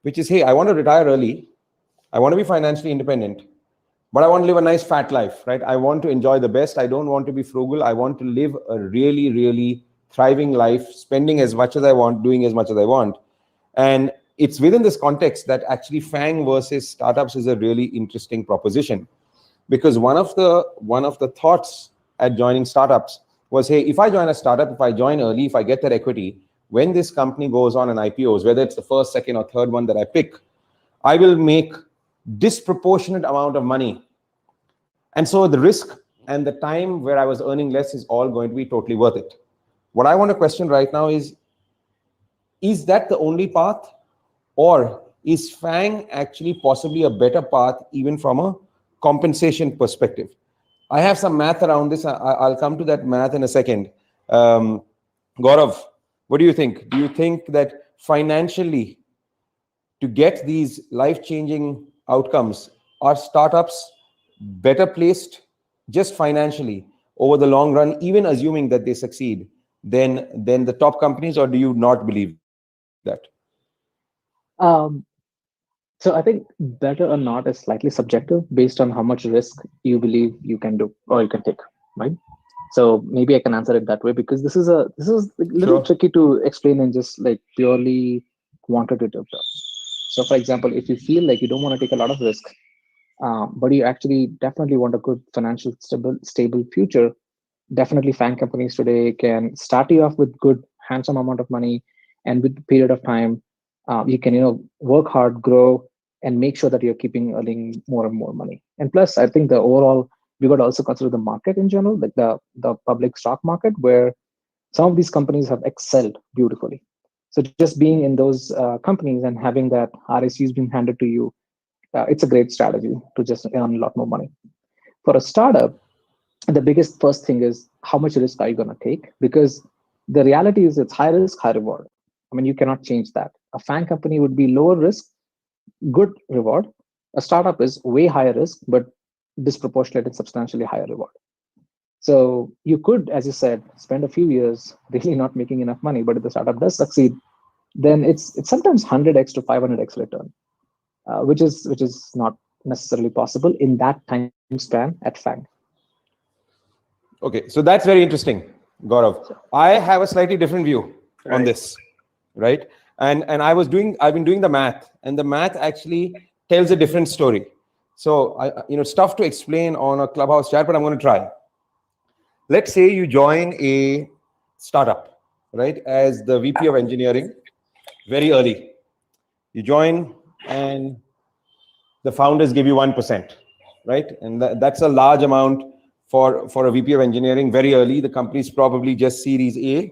which is, hey, I want to retire early. I want to be financially independent, but I want to live a nice fat life, right? I want to enjoy the best. I don't want to be frugal. I want to live a really, really thriving life, spending as much as I want, doing as much as I want. And it's within this context that actually FAANG versus startups is a really interesting proposition, because one of the thoughts at joining startups was, hey, if I join a startup, if I join early, if I get that equity, when this company goes on an IPOs, whether it's the first, second, or third one that I pick, I will make disproportionate amount of money. And so the risk and the time where I was earning less is all going to be totally worth it. What I want to question right now is that the only path, or is FAANG actually possibly a better path even from a compensation perspective? I have some math around this. I'll come to that math in a second. Gaurav, what do you think? Do you think that financially, to get these life-changing outcomes? Are startups better placed just financially over the long run, even assuming that they succeed, than the top companies, or do you not believe that? Um, so I think better or not is slightly subjective based on how much risk you believe you can do or you can take, right? So maybe I can answer it that way, because this is a little Sure. tricky to explain in just like purely quantitative terms. So for example, if you feel like you don't want to take a lot of risk, but you actually definitely want a good financial stable future, definitely FAANG companies today can start you off with good handsome amount of money, and with the period of time, you can work hard, grow, and make sure that you're keeping earning more and more money. And plus, I think the overall, we got to also consider the market in general, like the public stock market, where some of these companies have excelled beautifully. So just being in those companies and having that RSUs being handed to you, it's a great strategy to just earn a lot more money. For a startup, the biggest first thing is how much risk are you going to take? Because the reality is it's high risk, high reward. I mean, you cannot change that. A FAANG company would be lower risk, good reward. A startup is way higher risk, but disproportionate and substantially higher reward. So you could, as you said, spend a few years really not making enough money, but if the startup does succeed, then it's sometimes 100x to 500x return, which is not necessarily possible in that time span at FAANG. Okay, so that's very interesting, Gaurav. I have a slightly different view on this, right? And I've been doing the math, and the math actually tells a different story. So it's tough to explain on a Clubhouse chat, but I'm going to try. Let's say you join a startup, right, as the VP of engineering very early. You join, and the founders give you 1%, right? And that's a large amount for a VP of engineering very early. The company's probably just Series A.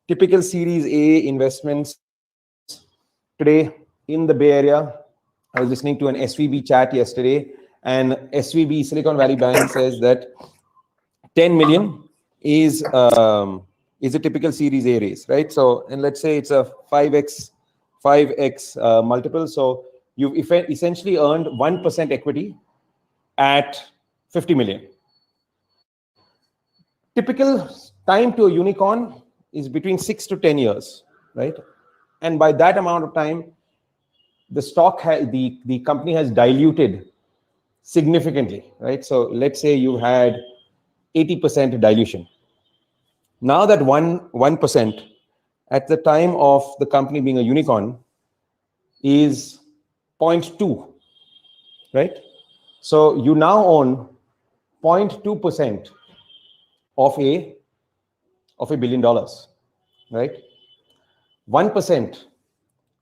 Typical Series A investments today in the Bay Area. I was listening to an SVB chat yesterday, and SVB, Silicon Valley Bank, says that 10 million is a typical Series A raise, right? So, and let's say it's a 5x multiple. So you've essentially earned 1% equity at 50 million. Typical time to a unicorn is between 6 to 10 years, right? And by that amount of time, the the company has diluted significantly, right? So let's say you had 80% dilution. Now that 1% at the time of the company being a unicorn is 0.2, right? So you now own 0.2% of $1 billion, right? 1%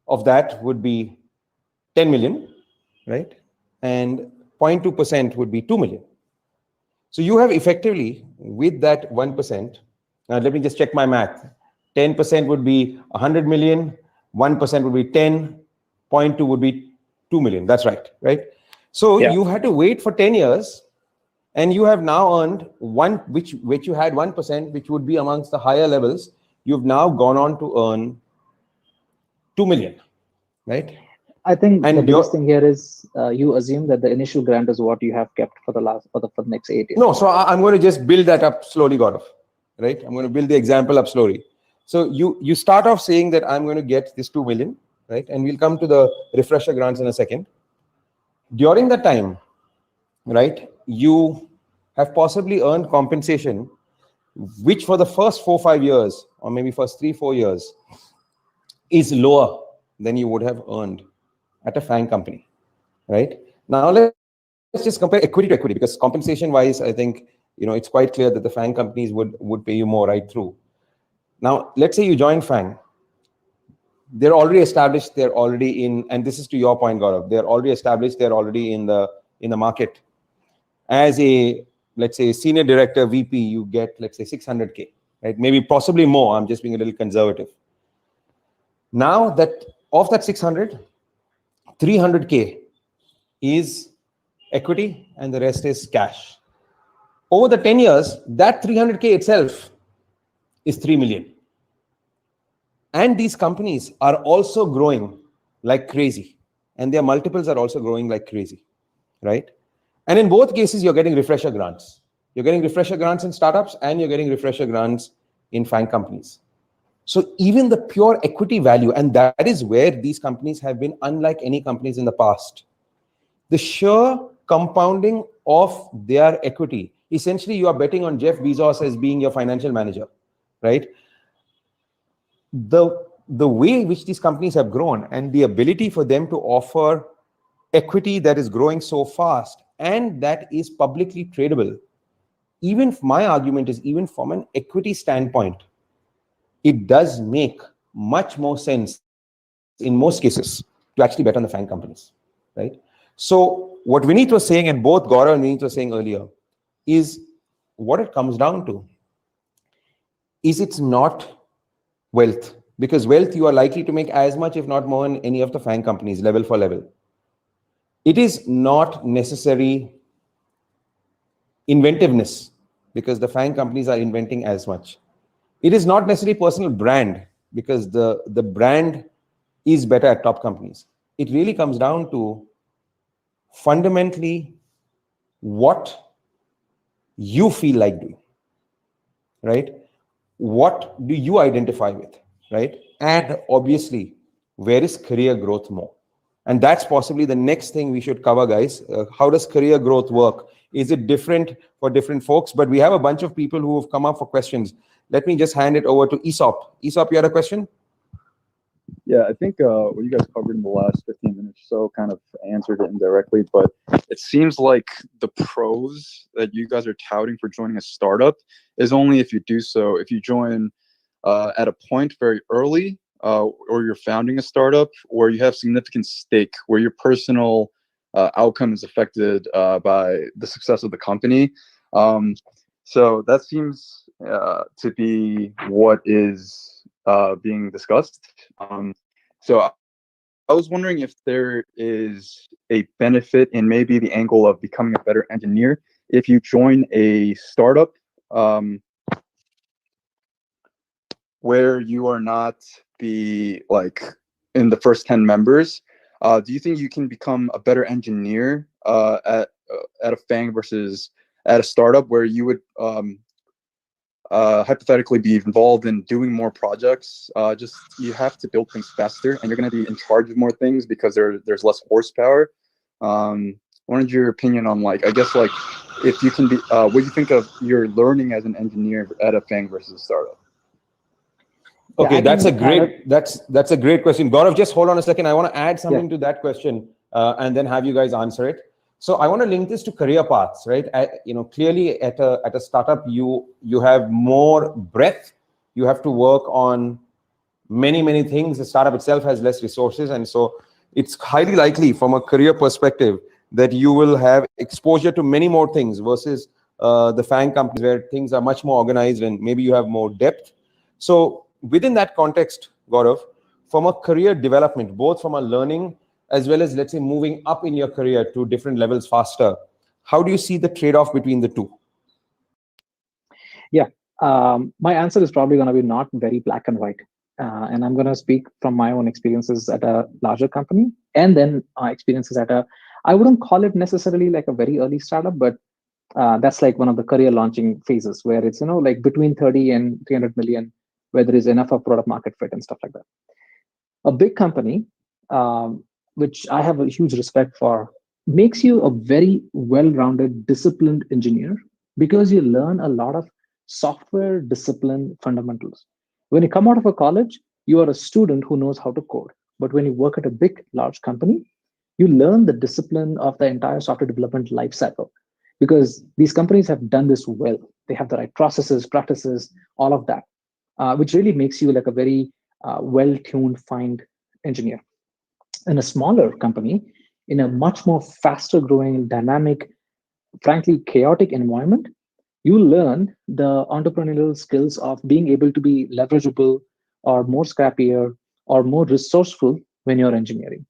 of that would be 10 million, right? And 0.2% would be 2 million. So you have effectively, with that 1%, now let me just check my math. 10% would be 100 million, 1% would be 10, 0.2 would be 2 million. That's right, right? So you had to wait for 10 years, and you have now earned which you had 1%, which would be amongst the higher levels. You've now gone on to earn 2 million, right? I think the biggest thing here is you assume that the initial grant is what you have kept for the next 8 years. No, so I'm going to just build that up slowly, Gaurav, right? I'm going to build the example up slowly. So you start off saying that I'm going to get this 2 million, right? And we'll come to the refresher grants in a second. During that time, right, you have possibly earned compensation, which for the first 4-5 years, or maybe first 3-4 years, is lower than you would have earned at a FAANG company, right? Now let's just compare equity to equity, because compensation wise, I think it's quite clear that the FAANG companies would pay you more right through. Now let's say you join FAANG. They're already established, they're already in, and this is to your point, Gaurav, they're already established, they're already in the market. As a, let's say, senior director, VP, you get, let's say, 600K, right? Maybe possibly more. I'm just being a little conservative. Now that of that 600, 300K is equity and the rest is cash. Over the 10 years, that 300K itself is 3 million. And these companies are also growing like crazy, and their multiples are also growing like crazy, right? And in both cases, you're getting refresher grants. You're getting refresher grants in startups, and you're getting refresher grants in FAANG companies. So even the pure equity value, and that is where these companies have been unlike any companies in the past. The sheer compounding of their equity. Essentially, you are betting on Jeff Bezos as being your financial manager, right? The way in which these companies have grown and the ability for them to offer equity that is growing so fast and that is publicly tradable, even my argument is, even from an equity standpoint, it does make much more sense in most cases to actually bet on the FAANG companies, right? So what Vineet was saying, and both Gaurav and Vineet were saying earlier, is what it comes down to is it's not wealth, because wealth you are likely to make as much, if not more, in any of the FAANG companies, level for level. It is not necessary inventiveness, because the FAANG companies are inventing as much. It is not necessarily personal brand, because the brand is better at top companies. It really comes down to fundamentally what you feel like doing, right? What do you identify with, right? And obviously, where is career growth more? And that's possibly the next thing we should cover, guys. How does career growth work? Is it different for different folks? But we have a bunch of people who have come up for questions. Let me just hand it over to Aesop. Aesop, you had a question? Yeah, I think what you guys covered in the last 15 minutes or so kind of answered it indirectly, but it seems like the pros that you guys are touting for joining a startup is only if you do so, if you join at a point very early, or you're founding a startup, or you have significant stake where your personal outcome is affected by the success of the company. So that seems to be what is being discussed. So I was wondering if there is a benefit in maybe the angle of becoming a better engineer if you join a startup where you are not the in the first 10 members. Do you think you can become a better engineer at a FAANG versus at a startup where you would hypothetically be involved in doing more projects? Just you have to build things faster, and you're going to be in charge of more things because there's less horsepower. Wanted your opinion on if you can be what do you think of your learning as an engineer at a FAANG versus a startup? Okay, Yeah, that's a great question. Gaurav, just hold on a second. I want to add something to that question and then have you guys answer it. So I want to link this to career paths, right? Clearly at a startup, you have more breadth. You have to work on many things. The startup itself has less resources, and so it's highly likely from a career perspective that you will have exposure to many more things versus the FAANG companies where things are much more organized and maybe you have more depth. So within that context, Gaurav, from a career development, both from a learning as well as, let's say, moving up in your career to different levels faster, how do you see the trade-off between the two? Yeah, my answer is probably going to be not very black and white. And I'm going to speak from my own experiences at a larger company and then experiences at I wouldn't call it necessarily like a very early startup, but that's like one of the career launching phases where it's, like between 30 and 300 million, where there is enough of product market fit and stuff like that. A big company, which I have a huge respect for, makes you a very well-rounded, disciplined engineer because you learn a lot of software discipline fundamentals. When you come out of a college, you are a student who knows how to code. But when you work at a big, large company, you learn the discipline of the entire software development lifecycle because these companies have done this well. They have the right processes, practices, all of that, which really makes you like a very well-tuned, fine engineer. In a smaller company, in a much more faster growing, dynamic, frankly, chaotic environment, you learn the entrepreneurial skills of being able to be leverageable or more scrappier or more resourceful when you're engineering.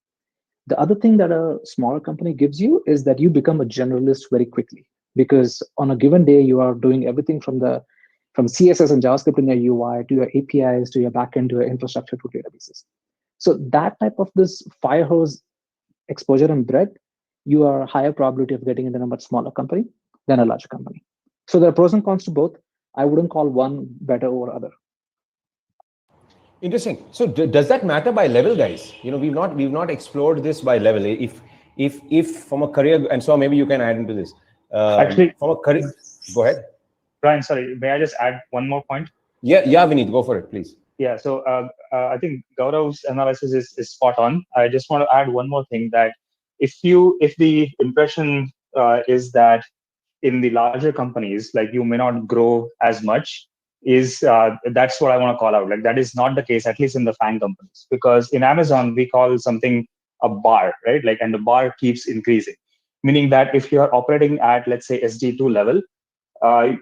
The other thing that a smaller company gives you is that you become a generalist very quickly because on a given day, you are doing everything from CSS and JavaScript in your UI to your APIs to your backend to your infrastructure to databases. So that type of this fire hose exposure and breadth, you are higher probability of getting into a much smaller company than a larger company. So there are pros and cons to both. I wouldn't call one better over other. Interesting. So does that matter by level, guys? We've not explored this by level. If from a career, and so maybe you can add into this. Actually, from a career, go ahead. Brian, sorry, may I just add one more point? Yeah, Vineet, go for it, please. Yeah, so I think Gaurav's analysis is spot on. I just want to add one more thing, that if the impression is that in the larger companies, like, you may not grow as much, that's what I want to call out. Like, that is not the case, at least in the FAANG companies, because in Amazon we call something a bar, right? Like, and the bar keeps increasing, meaning that if you are operating at, let's say, SD2 level,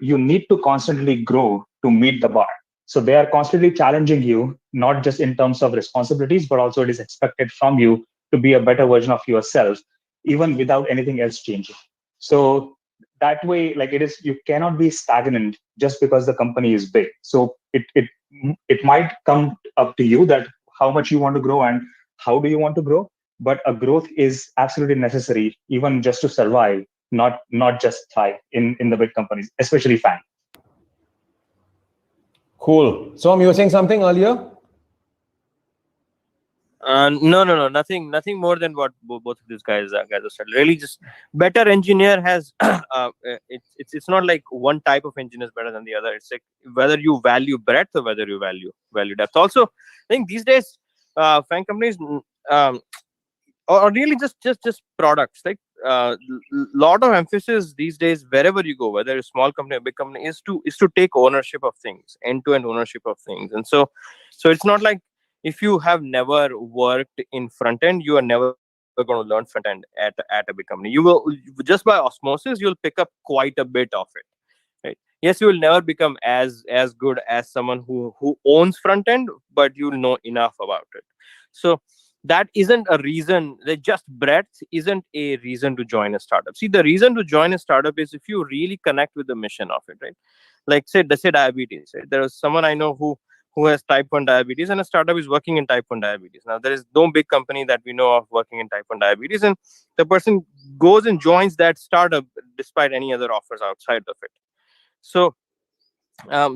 you need to constantly grow to meet the bar. So they are constantly challenging you, not just in terms of responsibilities, but also it is expected from you to be a better version of yourself, even without anything else changing. So that way, like, you cannot be stagnant just because the company is big. So it might come up to you that how much you want to grow and how do you want to grow, but a growth is absolutely necessary, even just to survive, not just thrive in the big companies, especially FAANG. Cool. Som, you were saying something earlier? No, nothing more than what both of these guys have said. Really, just better engineer has it's not like one type of engineer is better than the other. It's like whether you value breadth or whether you value depth. Also, I think these days FAANG companies or really just products, like lot of emphasis these days wherever you go, whether it's small company or big company, is to take ownership of things, end-to-end ownership of things. And so it's not like if you have never worked in front end, you are never going to learn front end at a big company. You will, just by osmosis, you'll pick up quite a bit of it, right? Yes, you will never become as good as someone who owns front end, but you'll know enough about it. So that isn't a reason, that just breadth isn't a reason to join a startup. See, the reason to join a startup is if you really connect with the mission of it, right? Like, say diabetes, right? There is someone I know who has type 1 diabetes, and a startup is working in type 1 diabetes. Now, there is no big company that we know of working in type 1 diabetes, and the person goes and joins that startup despite any other offers outside of it. So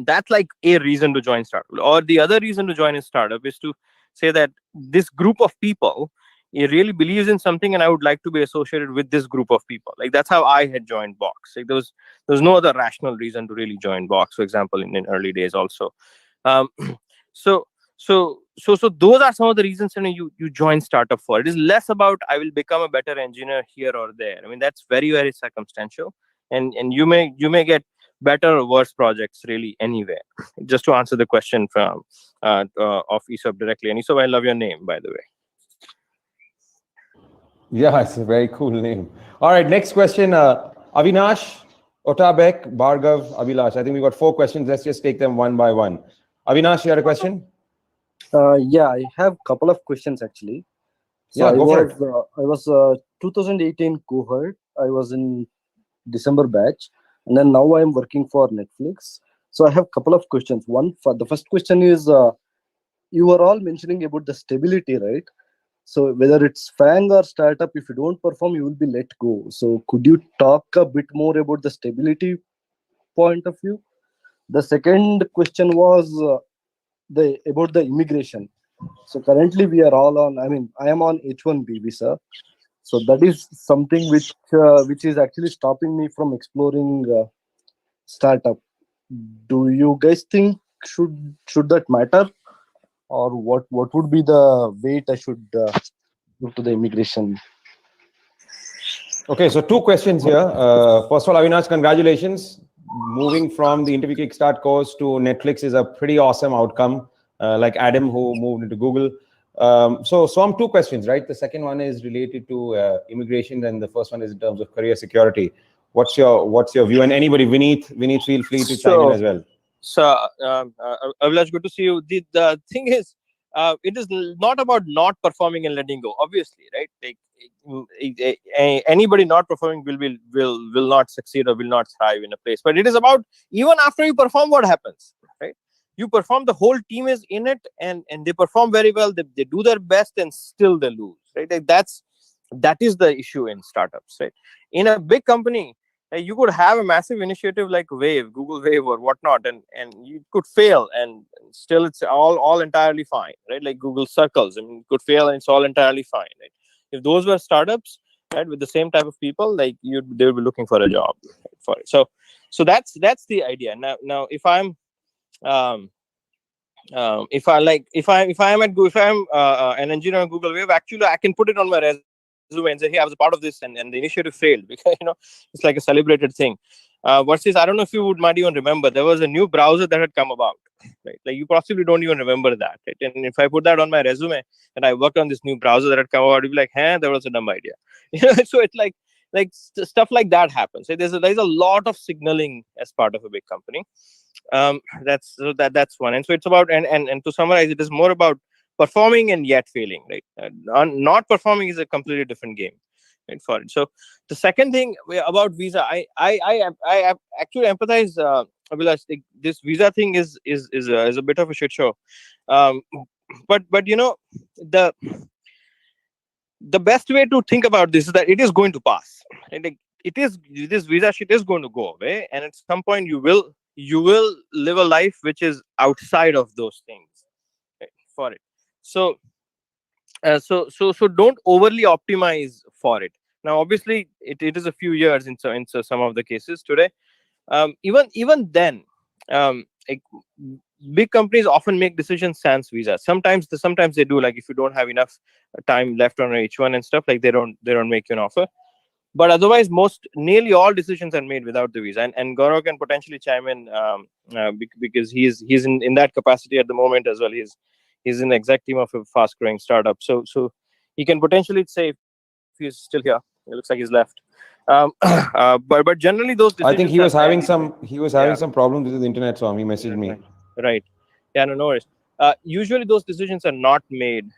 that's like a reason to join startup. Or the other reason to join a startup is to say that this group of people, it really believes in something, and I would like to be associated with this group of people. Like, that's how I had joined Box. Like, there was no other rational reason to really join Box, for example, in early days also. So those are some of the reasons you join startup for. It is less about I will become a better engineer here or there. I mean, that's very, very circumstantial, and you may get better or worse projects really anywhere. Just to answer the question from of Isop directly. And Isop, I love your name, by the way. Yeah, it's a very cool name. All right, next question. Avinash, Otabek, Bhargav, Abhilash. I think we've got 4 questions. Let's just take them one by one. Avinash, you had a question? Yeah, I have a couple of questions actually. So yeah, go for it. I was 2018 cohort. I was in December batch, and then now I am working for Netflix. So I have a couple of questions. The first question is, you were all mentioning about the stability, right? So whether it's FAANG or startup, if you don't perform, you will be let go. So could you talk a bit more about the stability point of view? The second question was about the immigration. So currently we are all on, I am on H1B visa. So that is something which is actually stopping me from exploring startup. Do you guys think should that matter, or what would be the weight I should give to the immigration? Okay, so 2 questions here. First of all, Avinash, congratulations. Moving from the Interview Kickstart course to Netflix is a pretty awesome outcome. Like Adam, who moved into Google. So I'm 2 questions, right? The second one is related to immigration, and the first one is in terms of career security. What's your view? And anybody, Vineet, feel free to chime in as well. So, Abhilash, good to see you. The thing is, it is not about not performing and letting go. Obviously, right? Like, anybody not performing will not succeed or will not thrive in a place. But it is about, even after you perform, what happens, right? You perform, the whole team is in it, and they perform very well. They do their best, and still they lose, right? Like, that's That is the issue in startups, right? In a big company, you could have a massive initiative like Google Wave or whatnot, and you could fail, and still it's all entirely fine, right? Like Google Circles, I mean, it could fail and it's all entirely fine, right? If those were startups, right, with the same type of people, like they would be looking for a job, right, for it. So that's the idea. Now if I'm if I'm an engineer on Google Wave, actually I can put it on my resume and say, hey, I was a part of this, and the initiative failed, because it's like a celebrated thing. Versus, I don't know if you might even remember, there was a new browser that had come about, right? Like you possibly don't even remember that, right? And if I put that on my resume and I worked on this new browser that had come about, you'd be like, hey, that was a dumb idea. So it's like stuff like that happens, right? There's a lot of signaling as part of a big company. That's one. And so it's about, and to summarize, it is more about performing and yet failing, right? Not performing is a completely different game, right, for it. So the second thing about visa, I actually empathize, Abhilash. This visa thing is a bit of a shit show. But the best way to think about this is that it is going to pass, and this visa shit is going to go away, and at some point you will live a life which is outside of those things, right, for it. So don't overly optimize for it. Now obviously it is a few years in some of the cases today. Even then, like, big companies often make decisions sans visa. Sometimes they do, like if you don't have enough time left on H1 and stuff, like they don't make you an offer. But otherwise, nearly all decisions are made without the visa. And Gaurav can potentially chime in, because he's in that capacity at the moment as well. He's in the exec team of a fast growing startup. So he can potentially say, if he's still here. It looks like he's left. But generally those decisions, I think he was having some problems with his internet, so he messaged me. Right. Yeah, no worries. Usually those decisions are not made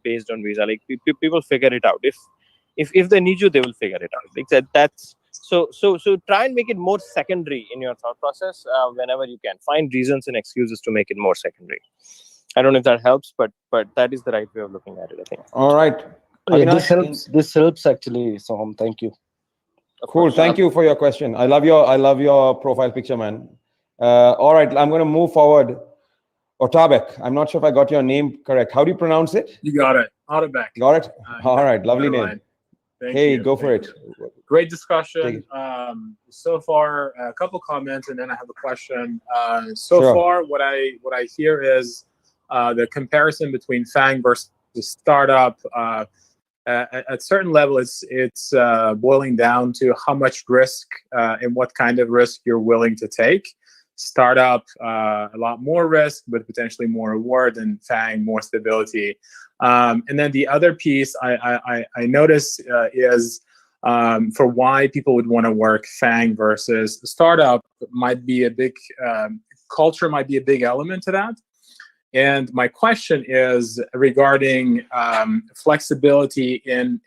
based on visa. Like people figure it out. If they need you, they will figure it out. Like that's so try and make it more secondary in your thought process whenever you can. Find reasons and excuses to make it more secondary. I don't know if that helps, but that is the right way of looking at it, I think. All right. This helps actually, Soham. Thank you. Cool. Thank you for your question. I love your profile picture, man. All right, I'm going to move forward. Otabek, I'm not sure if I got your name correct. How do you pronounce it? You got it. Otabek. Got it? All right, lovely name. Hey, go for it. Great discussion. So far, a couple comments, and then I have a question. So far, what I hear is the comparison between FAANG versus startup. At a certain level, it's boiling down to how much risk and what kind of risk you're willing to take. Startup, a lot more risk, but potentially more reward, and FAANG, more stability. And then the other piece I notice is for why people would want to work FAANG versus startup might be a big culture, might be a big element to that. And my question is regarding flexibility in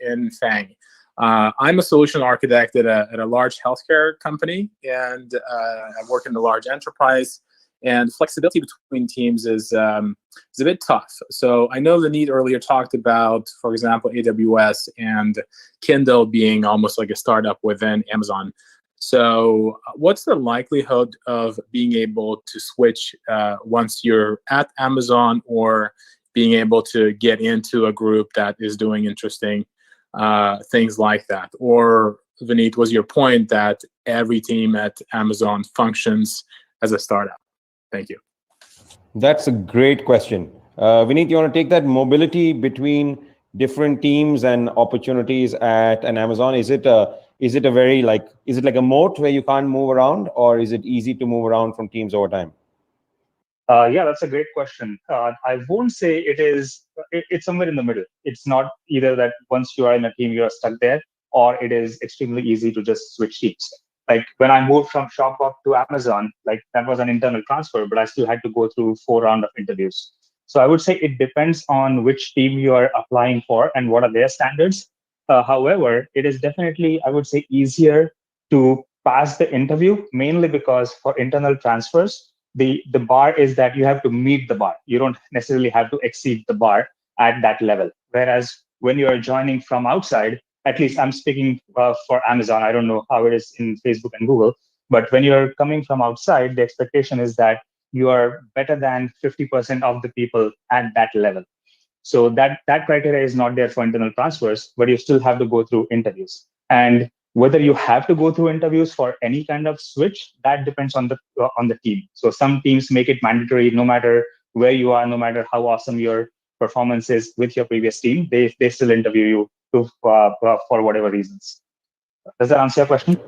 FAANG. I'm a solution architect at a large healthcare company, and I work in a large enterprise. And flexibility between teams is a bit tough. So I know the need earlier talked about, for example, AWS and Kindle being almost like a startup within Amazon. So what's the likelihood of being able to switch once you're at Amazon, or being able to get into a group that is doing interesting things like that? Or, Vineet, was your point that every team at Amazon functions as a startup? Thank you. That's a great question. Vineet, you want to take that mobility between different teams and opportunities at an Amazon? Is it a very is it like a moat where you can't move around, or is it easy to move around from teams over time? Yeah, that's a great question. I won't say it is. It's somewhere in the middle. It's not either that once you are in a team, you are stuck there, or it is extremely easy to just switch teams. Like when I moved from Shopbop to Amazon, like that was an internal transfer, but I still had to go through 4 rounds of interviews. So I would say it depends on which team you are applying for and what are their standards. However, it is definitely, I would say, easier to pass the interview, mainly because for internal transfers, the bar is that you have to meet the bar. You don't necessarily have to exceed the bar at that level. Whereas when you are joining from outside, at least I'm speaking for Amazon. I don't know how it is in Facebook and Google, but when you're coming from outside, the expectation is that you are better than 50% of the people at that level. So that criteria is not there for internal transfers, but you still have to go through interviews. And whether you have to go through interviews for any kind of switch, that depends on the team. So some teams make it mandatory, no matter where you are, no matter how awesome your performance is with your previous team, they still interview you for whatever reasons. Does that answer your question?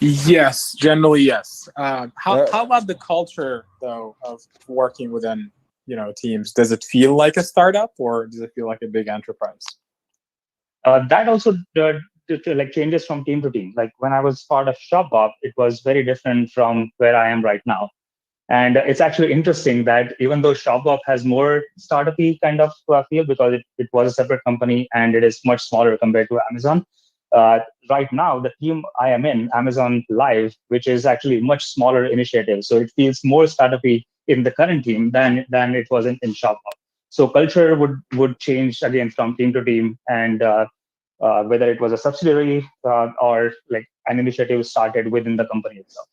Yes, generally yes. How about the culture though of working within teams? Does it feel like a startup or does it feel like a big enterprise? That also like changes from team to team. Like when I was part of ShopBop, it was very different from where I am right now. And it's actually interesting that even though ShopBop has more startup-y kind of feel because it was a separate company and it is much smaller compared to Amazon. Right now, the team I am in, Amazon Live, which is actually much smaller initiative. So it feels more startup-y in the current team than it was in ShopBop. So culture would change again from team to team, and whether it was a subsidiary or like an initiative started within the company itself.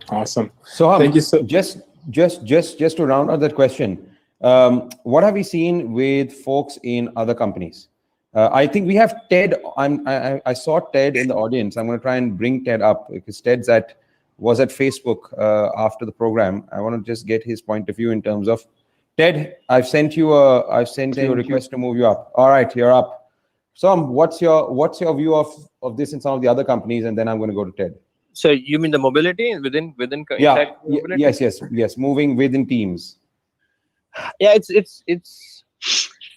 Awesome. So thank you. So just to round out that question, what have we seen with folks in other companies? I think we have Ted. I saw Ted in the audience. I'm going to try and bring Ted up because Ted's was at Facebook after the program. I want to just get his point of view in terms of Ted. I've sent you a request to move you up. All right, you're up. So what's your view of this in some of the other companies, and then I'm going to go to Ted. So you mean the mobility within yeah mobility? yes moving within teams. Yeah, it's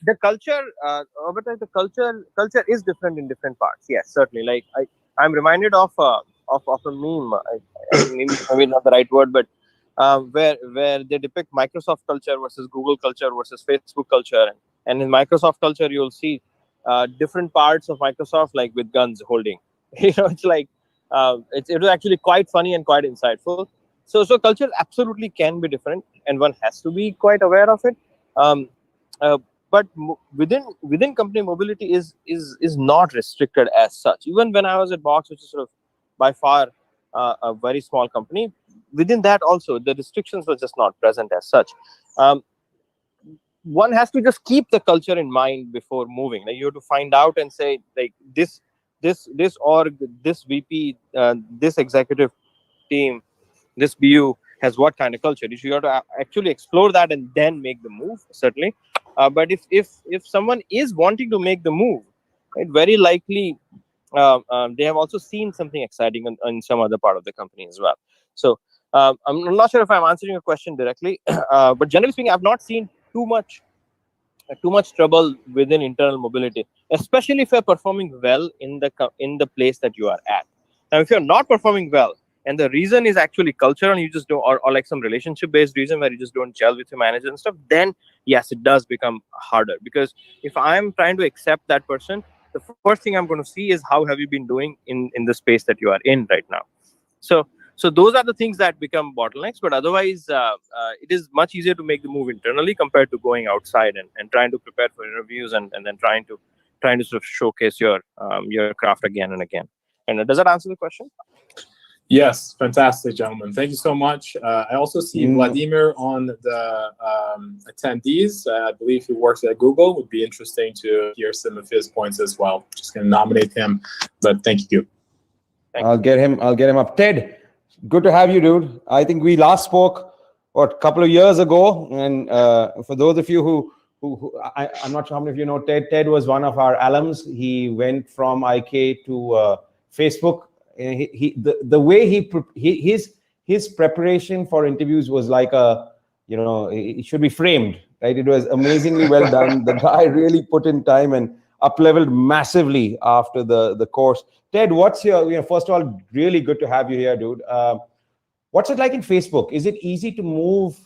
the culture. But the culture is different in different parts. Yes, certainly. Like I'm reminded of a meme. Maybe not the right word, but where they depict Microsoft culture versus Google culture versus Facebook culture, and in Microsoft culture you'll see different parts of Microsoft like with guns holding. It's like. It was actually quite funny and quite insightful. So culture absolutely can be different, and one has to be quite aware of it. But within company, mobility is not restricted as such. Even when I was at Box, which is sort of by far a very small company, within that also the restrictions were just not present as such. One has to just keep the culture in mind before moving. Like you have to find out and say like this org, this VP, this executive team, this BU has what kind of culture. You have to actually explore that and then make the move, certainly. But if someone is wanting to make the move, right, very likely they have also seen something exciting in some other part of the company as well. So I'm not sure if I'm answering your question directly, but generally speaking, I've not seen too much trouble within internal mobility, especially if you're performing well in the place that you are at. Now, if you're not performing well, and the reason is actually culture, and you just don't, or like some relationship-based reason where you just don't gel with your manager and stuff, then yes, it does become harder. Because if I'm trying to accept that person, the first thing I'm going to see is how have you been doing in the space that you are in right now. So those are the things that become bottlenecks. But otherwise, it is much easier to make the move internally compared to going outside and trying to prepare for interviews and then trying to sort of showcase your craft again and again. And does that answer the question? Yes, fantastic, gentlemen. Thank you so much. I also see Vladimir on the attendees. I believe he works at Google. Would be interesting to hear some of his points as well. Just going to nominate him, but thank you. I'll get him up. Ted, good to have you, dude. I think we last spoke a couple of years ago, and for those of you who I'm not sure how many of you know Ted. Ted was one of our alums. He went from IK to Facebook. The way his preparation for interviews was like it should be framed, right? It was amazingly well done. The guy really put in time and up-leveled massively after the course. Ted, what's your, first of all, really good to have you here, dude. What's it like in Facebook? Is it easy to move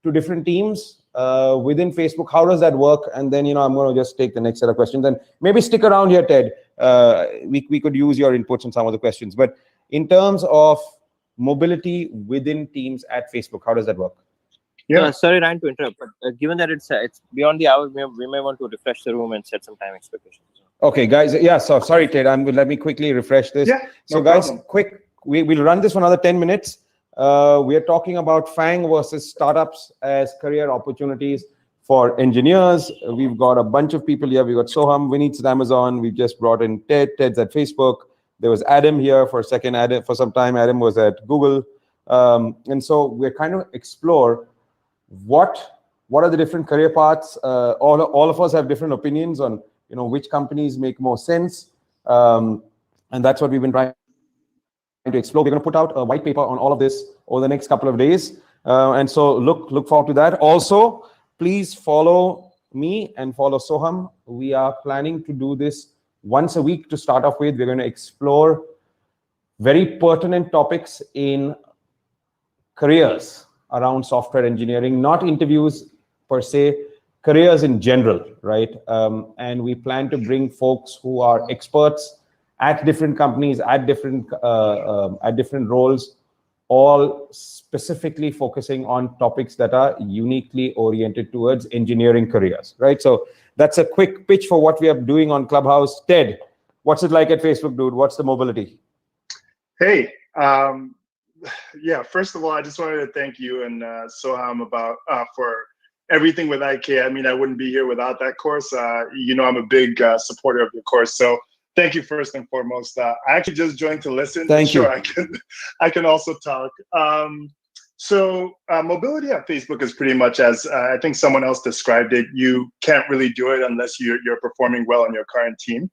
to different teams within Facebook? How does that work? And then, I'm going to just take the next set of questions and maybe stick around here, Ted. We could use your inputs on some of the questions. But in terms of mobility within teams at Facebook, how does that work? Yeah. Sorry, Ryan, to interrupt, but given that it's beyond the hour, we may want to refresh the room and set some time expectations. Okay, guys. Yeah. So sorry, Ted. Let me quickly refresh this. Yeah, So, no guys, problem. quick. We'll run this for another 10 minutes. We are talking about FAANG versus startups as career opportunities for engineers. We've got a bunch of people here. We've got Soham, Vineet's at Amazon. We just brought in Ted. Ted's at Facebook. There was Adam here for a second. Adam, for some time, Adam was at Google. And so we're kind of explore what are the different career paths. All of us have different opinions on which companies make more sense. And that's what we've been trying to explore. We're going to put out a white paper on all of this over the next couple of days. And so look forward to that. Also, please follow me and follow Soham. We are planning to do this once a week to start off with. We're going to explore very pertinent topics in careers around software engineering, not interviews per se, careers in general, right? And we plan to bring folks who are experts at different companies, at different roles, all specifically focusing on topics that are uniquely oriented towards engineering careers, right? So that's a quick pitch for what we are doing on Clubhouse. Ted, what's it like at Facebook, dude? What's the mobility? Hey, yeah, first of all, I just wanted to thank you and Soham for everything with IK. I mean, I wouldn't be here without that course. I'm a big supporter of your course. So thank you first and foremost. I actually just joined to listen. Thank you. I can also talk. So mobility at Facebook is pretty much as I think someone else described it. You can't really do it unless you're performing well on your current team.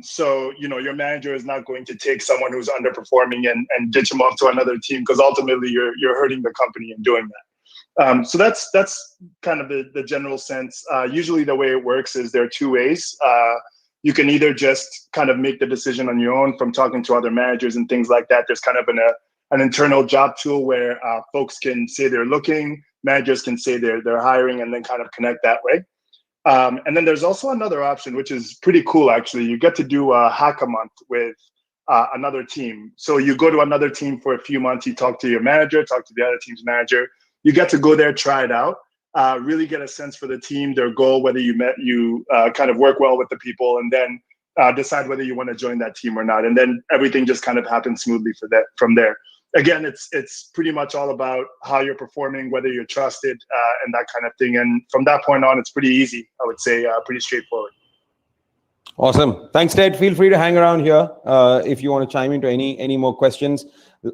So your manager is not going to take someone who's underperforming and ditch them off to another team, because ultimately you're hurting the company in doing that. So that's kind of the general sense. Usually the way it works is there are two ways. You can either just kind of make the decision on your own from talking to other managers and things like that. There's kind of an internal job tool where folks can say they're looking, managers can say they're hiring, and then kind of connect that way. And then there's also another option, which is pretty cool, actually. You get to do a hack-a-month with another team. So you go to another team for a few months, you talk to your manager, talk to the other team's manager. You get to go there, try it out, really get a sense for the team, their goal, whether you kind of work well with the people, and then decide whether you want to join that team or not. And then everything just kind of happens smoothly from there. Again, it's pretty much all about how you're performing, whether you're trusted, and that kind of thing. And from that point on, it's pretty easy, I would say, pretty straightforward. Awesome. Thanks, Ted. Feel free to hang around here if you want to chime into any more questions.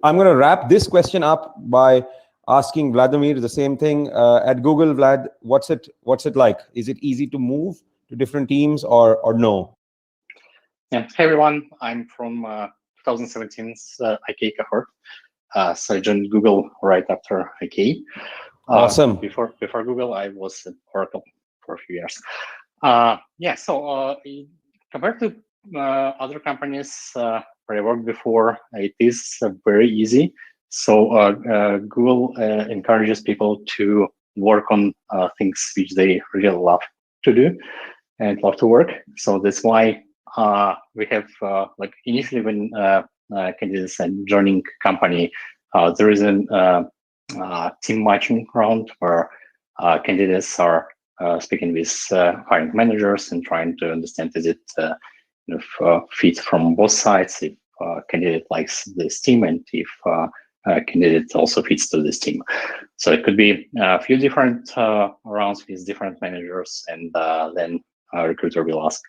I'm going to wrap this question up by asking Vladimir the same thing. At Google, Vlad, what's it like? Is it easy to move to different teams or no? Yeah. Hey, everyone. I'm from 2017's IK cohort. So I joined Google right after IK. Awesome. Before Google, I was at Oracle for a few years. So compared to other companies where I worked before, it is very easy. So Google encourages people to work on things which they really love to do and love to work. So that's why we have initially when candidates are joining company, there is a team matching round where candidates are speaking with hiring managers and trying to understand is it fit from both sides, if candidate likes this team and if candidate also fits to this team. So it could be a few different rounds with different managers, and then a recruiter will ask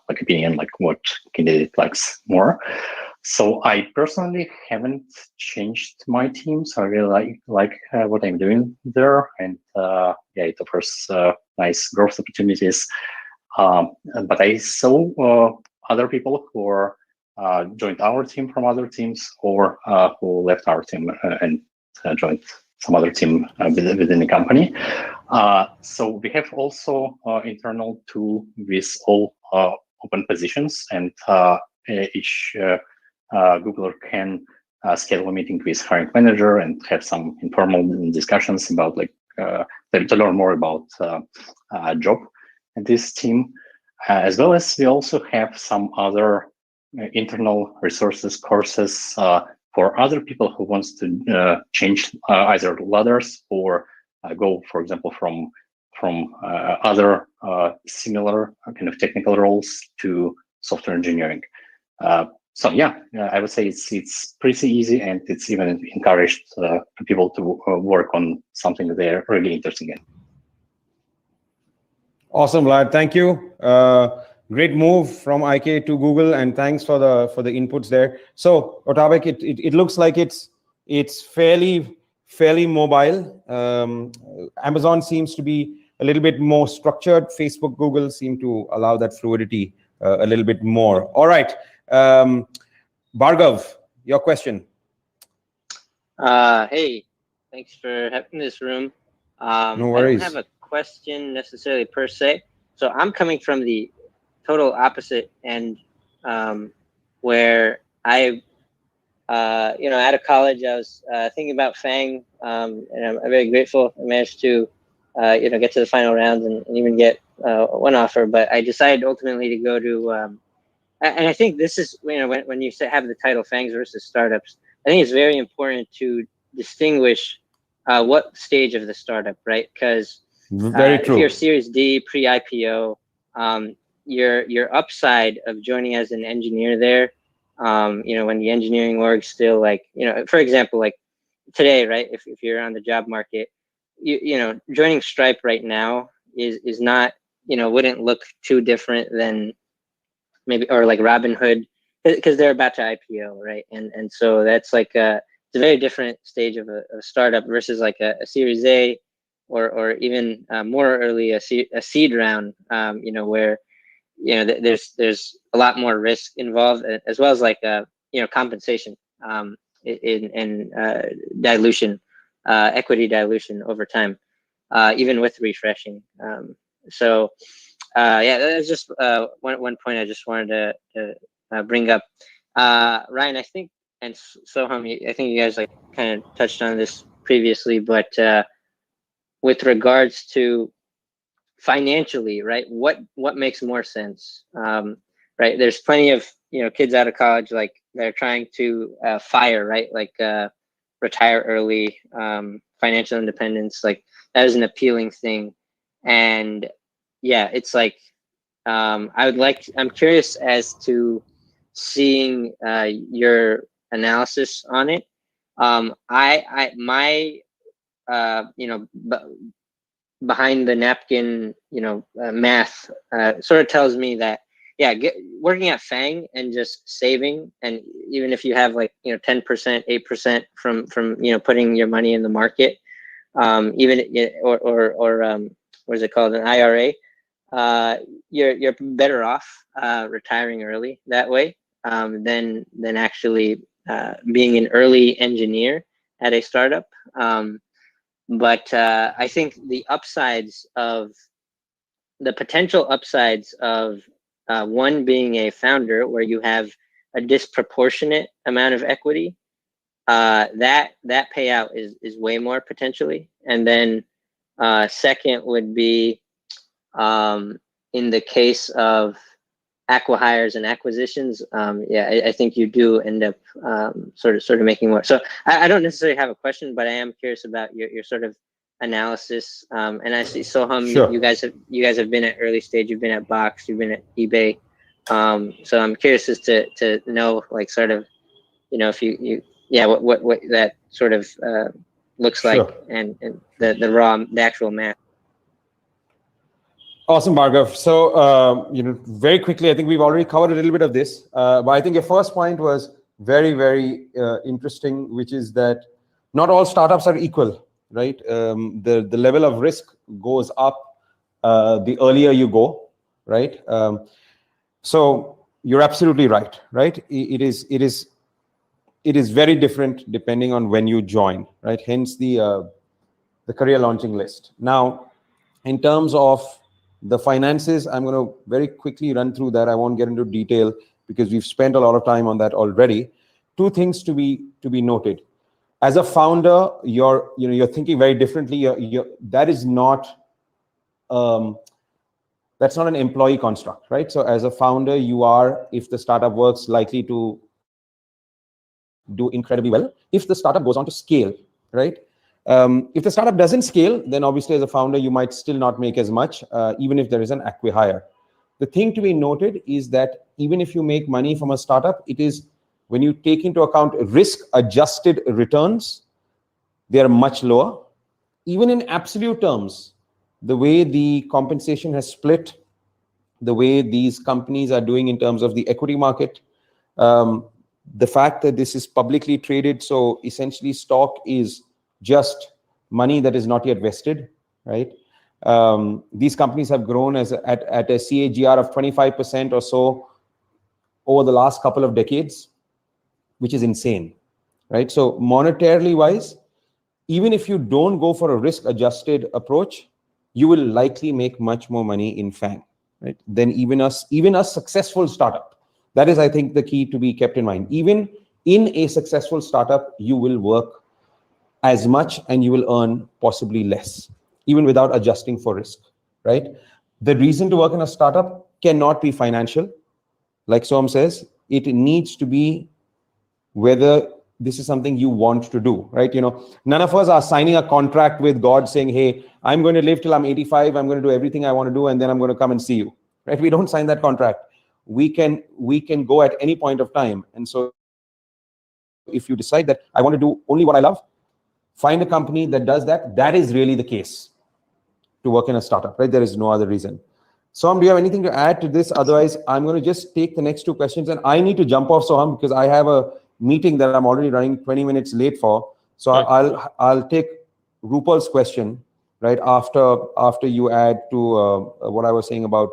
opinion, like what candidate likes more. So I personally haven't changed my team, so I really like what I'm doing there, and it offers nice growth opportunities. But I saw other people who are joined our team from other teams, or who left our team and joined some other team within the company. So we have also internal tool with all open positions, and each Googler can schedule a meeting with hiring manager and have some informal discussions about to learn more about job in this team, as well as we also have some other internal resources, courses for other people who wants to change either ladders or go, for example, from from other similar kind of technical roles to software engineering. So yeah, I would say it's pretty easy, and it's even encouraged people to work on something that they're really interested in. Awesome, Vlad. Thank you. Great move from IK to Google, and thanks for the inputs there. So Otabek, it looks like it's fairly mobile. Amazon seems to be a little bit more structured. Facebook, Google seem to allow that fluidity a little bit more. All right. Bhargav, your question. Hey, thanks for having this room. No worries. I don't have a question necessarily per se. So I'm coming from the total opposite end, where I, out of college, I was thinking about FAANG, and I'm very grateful I managed to, get to the final rounds and even get one offer. But I decided ultimately to go to, and I think this is, when you say have the title FAANGs versus startups, I think it's very important to distinguish what stage of the startup, right? Because if you're Series D, pre-IPO, your upside of joining as an engineer there, when the engineering org's still for example, like today, right? If you're on the job market, joining Stripe right now is not, wouldn't look too different than maybe, or like Robinhood, because they're about to IPO, right? And so that's it's a very different stage of a startup versus like a Series A, or even more early a seed round, where there's a lot more risk involved, as well as compensation in dilution, equity dilution over time, even with refreshing. So that's just one point I just wanted to bring up. Ryan, I think, and Soham, I think you guys kind of touched on this previously, but with regards to financially, right? What makes more sense, right? There's plenty of kids out of college they're trying to FIRE, right? Retire early, financial independence. That is an appealing thing, and yeah, it's I'm curious as to seeing your analysis on it. Behind the napkin, math sort of tells me that, working at FAANG and just saving, and even if you have 10%, 8% from putting your money in the market, even or what is it called, an IRA, you're better off retiring early that way than actually being an early engineer at a startup. But I think the potential upsides of one being a founder, where you have a disproportionate amount of equity, that payout is way more potentially. And then second would be in the case of acqui-hires and acquisitions, I think you do end up sort of making more. So I don't necessarily have a question, but I am curious about your sort of analysis. And I see Soham, sure. you guys have been at early stage. You've been at Box. You've been at eBay. So I'm curious as to know sort of, if you what that sort of looks like, sure. and the actual math. Awesome, Bhargav. So, very quickly, I think we've already covered a little bit of this, but I think your first point was very, very interesting, which is that not all startups are equal, right? The level of risk goes up the earlier you go, right? So you're absolutely right? It is very different depending on when you join, right? Hence the career launching list. Now, in terms of the finances, I'm going to very quickly run through that. I won't get into detail because we've spent a lot of time on that already. Two things to be noted. As a founder, you're thinking very differently. That is not that's not an employee construct, right? So as a founder, you are, if the startup works, likely to do incredibly well. If the startup goes on to scale, right? If the startup doesn't scale, then obviously as a founder, you might still not make as much, even if there is an acqui-hire. The thing to be noted is that even if you make money from a startup, it is when you take into account risk-adjusted returns, they are much lower. Even in absolute terms, the way the compensation has split, the way these companies are doing in terms of the equity market, the fact that this is publicly traded, so essentially stock is just money that is not yet vested, right? These companies have grown at a CAGR of 25% or so over the last couple of decades, which is insane, right? So monetarily wise, even if you don't go for a risk-adjusted approach, you will likely make much more money in FAANG, right? Than even a successful startup. That is, I think, the key to be kept in mind. Even in a successful startup, you will work as much and you will earn possibly less, even without adjusting for risk, right? The reason to work in a startup cannot be financial. Like Soham says, it needs to be whether this is something you want to do, right? You know, none of us are signing a contract with God saying, hey, I'm going to live till I'm 85, I'm going to do everything I want to do, and then I'm going to come and see you, right? We don't sign that contract. We can go at any point of time. And so if you decide that I want to do only what I love, find a company that does that. That is really the case to work in a startup, right? There is no other reason. Soham, do you have anything to add to this? Otherwise, I'm going to just take the next two questions, and I need to jump off, Soham, because I have a meeting that I'm already running 20 minutes late for. So right. I'll take Rupal's question right after you add to what I was saying about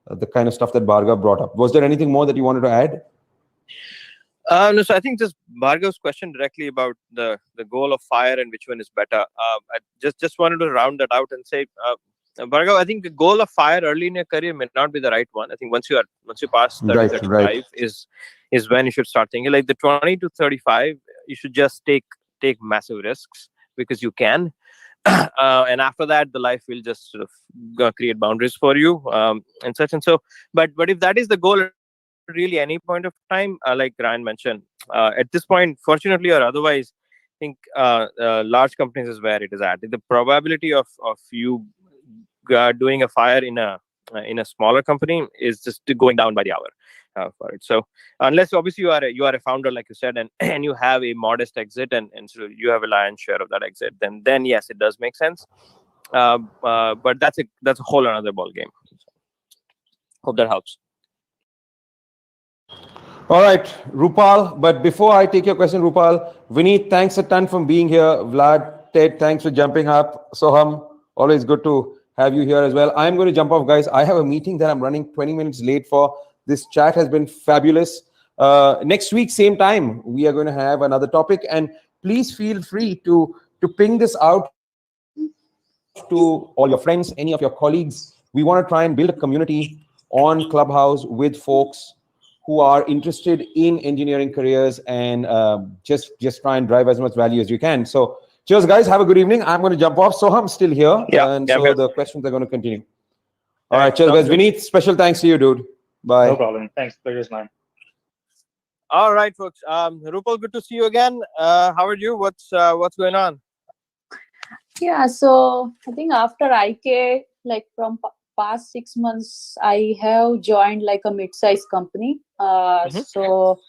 the kind of stuff that Bhargav brought up. Was there anything more that you wanted to add? No, so I think just Bhargav's question directly about the goal of FIRE and which one is better. I just wanted to round that out and say, Bhargav, I think the goal of FIRE early in your career may not be the right one. I think once you pass 30, 35 is when you should start thinking. Like the 20 to 35, you should just take massive risks because you can. And after that, the life will just sort of create boundaries for you and such and so. But if that is the goal, really any point of time, like Ryan mentioned, at this point, fortunately or otherwise, I think large companies is where it is at. The probability of you doing a FIRE in a smaller company is just going down by the hour for it. So unless obviously you are a founder, like you said, and you have a modest exit and so you have a lion's share of that exit, then yes, it does make sense. But that's a whole another ball game. Hope that helps. All right, Rupal. But before I take your question, Rupal, Vineet, thanks a ton for being here. Vlad, Ted, thanks for jumping up. Soham, always good to have you here as well. I'm going to jump off, guys. I have a meeting that I'm running 20 minutes late for. This chat has been fabulous. Next week, same time, we are going to have another topic. And please feel free to ping this out to all your friends, any of your colleagues. We want to try and build a community on Clubhouse with folks who are interested in engineering careers and just try and drive as much value as you can. So cheers, guys. Have a good evening. I'm going to jump off. Soham's still here. So the questions are going to continue. All right, cheers, guys. Vineet, special thanks to you, dude. Bye. No problem. Thanks. Pleasure's mine. All right, folks. Rupal, good to see you again. How are you? What's going on? Yeah, so I think after IK, like from past 6 months, I have joined like a mid-sized company. So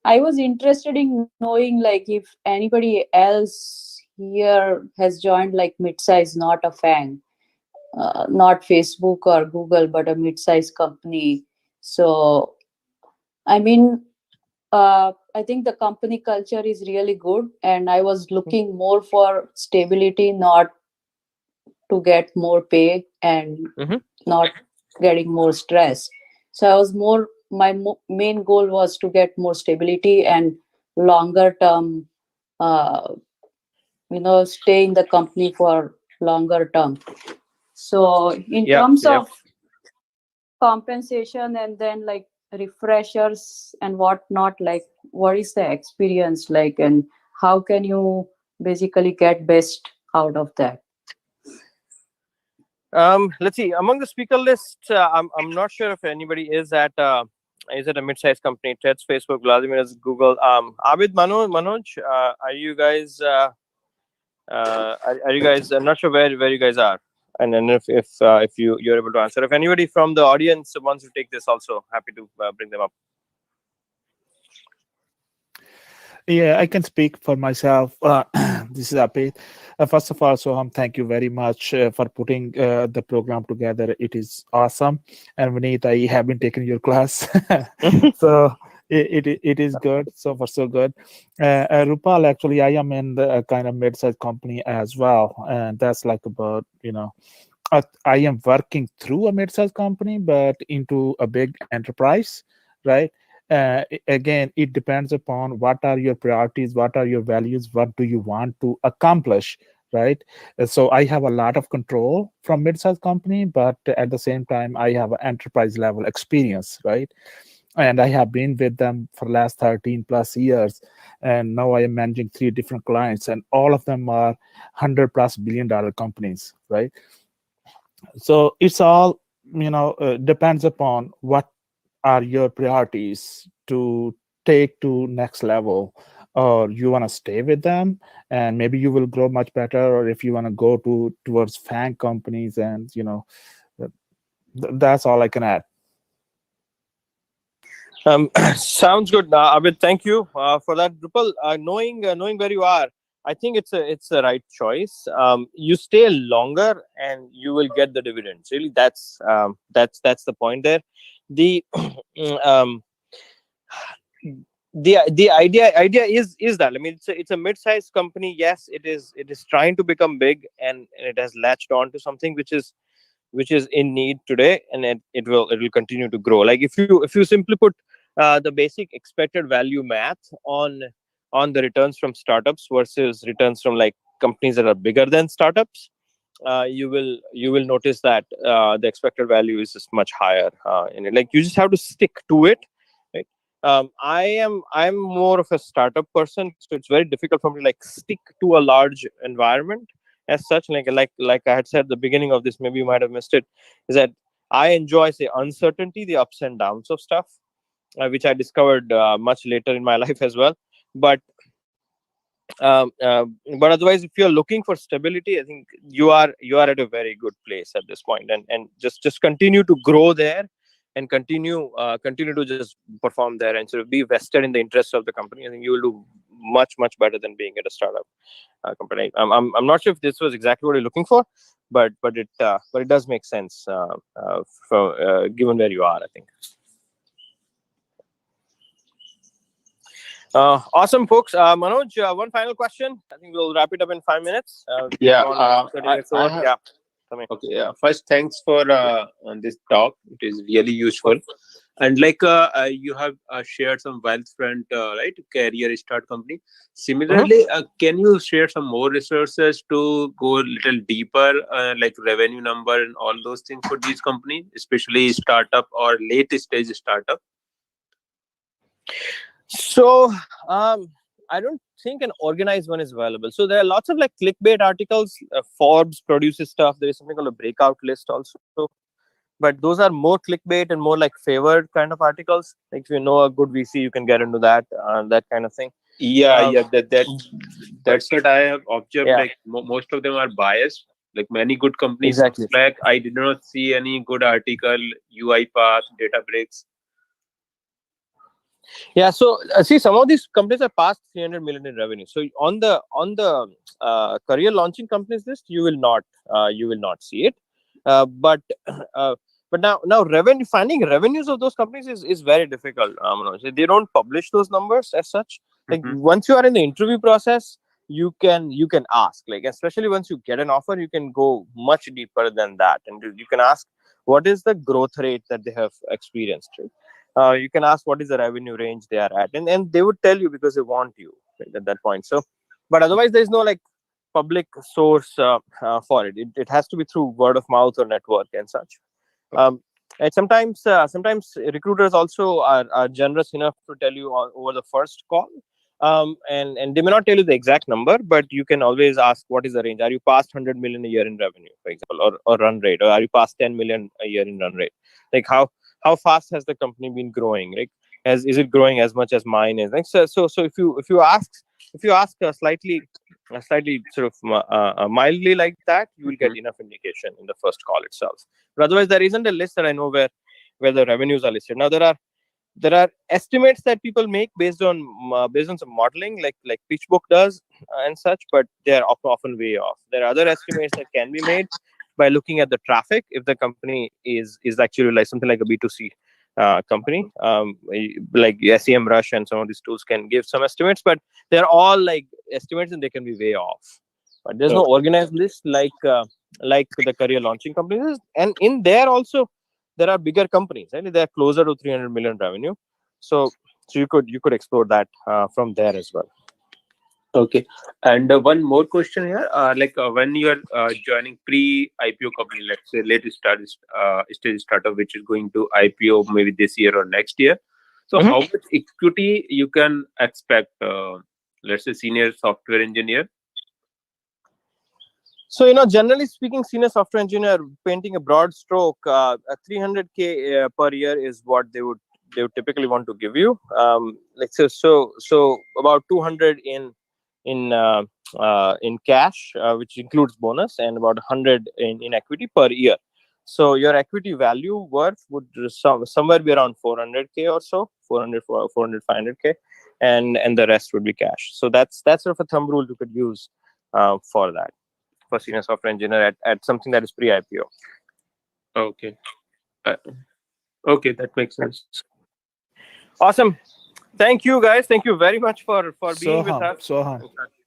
I was interested in knowing like if anybody else here has joined like mid-size, not a FAANG, not Facebook or Google, but a mid-sized company. So, I mean, I think the company culture is really good, and I was looking more for stability, not to get more pay and not getting more stress. So I was my main goal was to get more stability and longer term, stay in the company for longer term. So in terms of compensation and then like refreshers and whatnot, like what is the experience like and how can you basically get best out of that? Let's see. Among the speaker list, I'm not sure if anybody is at a mid-sized company. Ted's Facebook, Vladimir's Google. Abid, Manoj, are you guys Are you guys? I'm not sure where you guys are, and then if you're able to answer. If anybody from the audience wants to take this, also happy to bring them up. Yeah, I can speak for myself. This is Apit. First of all, Soham, thank you very much for putting the program together. It is awesome. And Vineet, I have been taking your class. So it is good. So far, so good. Rupal, actually, I am in the kind of mid-sized company as well. And that's like about, I am working through a mid-sized company, but into a big enterprise, right? Again, it depends upon what are your priorities, what are your values, what do you want to accomplish, right? So I have a lot of control from mid-sized company, but at the same time, I have an enterprise level experience, right? And I have been with them for the last 13 plus years. And now I am managing 3 different clients, and all of them are $100+ billion companies, right? So it's all, depends upon what are your priorities to take to next level, or you want to stay with them and maybe you will grow much better, or if you want to go towards FAANG companies, and that's all I can add. Sounds good, Abid. Thank you for that, Drupal. Knowing where you are, I think it's the right choice. You stay longer, and you will get the dividends. Really, that's the point there. The the idea is that, I mean, it's a mid-sized company. Yes, it is trying to become big, and it has latched on to something which is in need today, and it will continue to grow. Like if you simply put the basic expected value math on the returns from startups versus returns from like companies that are bigger than startups, you will notice that the expected value is just much higher in it. Like you just have to stick to it, right? I'm more of a startup person, so it's very difficult for me to like stick to a large environment as such. Like I had said at the beginning of this, maybe you might have missed it, is that I enjoy, say, uncertainty, the ups and downs of stuff, which I discovered much later in my life as well. But otherwise, if you're looking for stability, I think you are at a very good place at this point, and just continue to grow there, and continue to just perform there, and sort of be vested in the interests of the company. I think you will do much better than being at a startup company. I'm not sure if this was exactly what you're looking for, but it does make sense for given where you are, I think. Awesome, folks. Manoj, one final question. I think we'll wrap it up in 5 minutes. First, thanks for this talk. It is really useful. And like you have shared some Wealthfront, right, career start company. Similarly, can you share some more resources to go a little deeper, like revenue number and all those things for these companies, especially startup or late stage startup? So I don't think an organized one is available. So there are lots of like clickbait articles. Forbes produces stuff. There is something called a breakout list also. But those are more clickbait and more like favored kind of articles. Like if you know a good VC, you can get into that kind of thing. That's what I have observed. Like most of them are biased. Like many good companies, Slack, I did not see any good article. UiPath, Databricks. Yeah, so see, some of these companies are past 300 million in revenue. So on the career launching companies list, you will not see it. But now finding revenues of those companies is very difficult. They don't publish those numbers as such. Like once you are in the interview process, you can ask, like especially once you get an offer, you can go much deeper than that, and you can ask what is the growth rate that they have experienced. Right? You can ask what is the revenue range they are at, and they would tell you because they want you, right, at that point. So, but otherwise, there is no like public source for it. It has to be through word of mouth or network and such. And sometimes recruiters also are generous enough to tell you over the first call. And they may not tell you the exact number, but you can always ask what is the range. Are you past 100 million a year in revenue, for example, or run rate, or are you past 10 million a year in run rate? Like how fast has the company been growing? Like is it growing as much as mine is? Like so if you ask if you ask slightly sort of mildly like that, you will get enough indication in the first call itself. But otherwise, there isn't a list that I know where the revenues are listed. Now there are estimates that people make based on some modeling, like PitchBook does and such, but they're often way off. There are other estimates that can be made by looking at the traffic. If the company is actually like something like a B2C company, like SEMrush and some of these tools can give some estimates, but they're all like estimates and they can be way off. But there's no organized list like the career launching companies, and in there also there are bigger companies, right? They're closer to 300 million revenue, so you could explore that from there as well. Okay, and one more question here. When you are joining pre-IPO company, let's say late stage startup, which is going to IPO maybe this year or next year. So how much equity you can expect? Let's say senior software engineer. So generally speaking, senior software engineer, painting a broad stroke, a 300K per year is what they would typically want to give you. So about 200 in cash, which includes bonus, and about 100 in equity per year. So your equity value worth would somewhere be around 400K or so, 400, 500K, and the rest would be cash. So that's sort of a thumb rule you could use for that, for senior software engineer at something that is pre-IPO. Okay. Okay, that makes sense. Awesome. Thank you, guys. Thank you very much for being with us. Soham.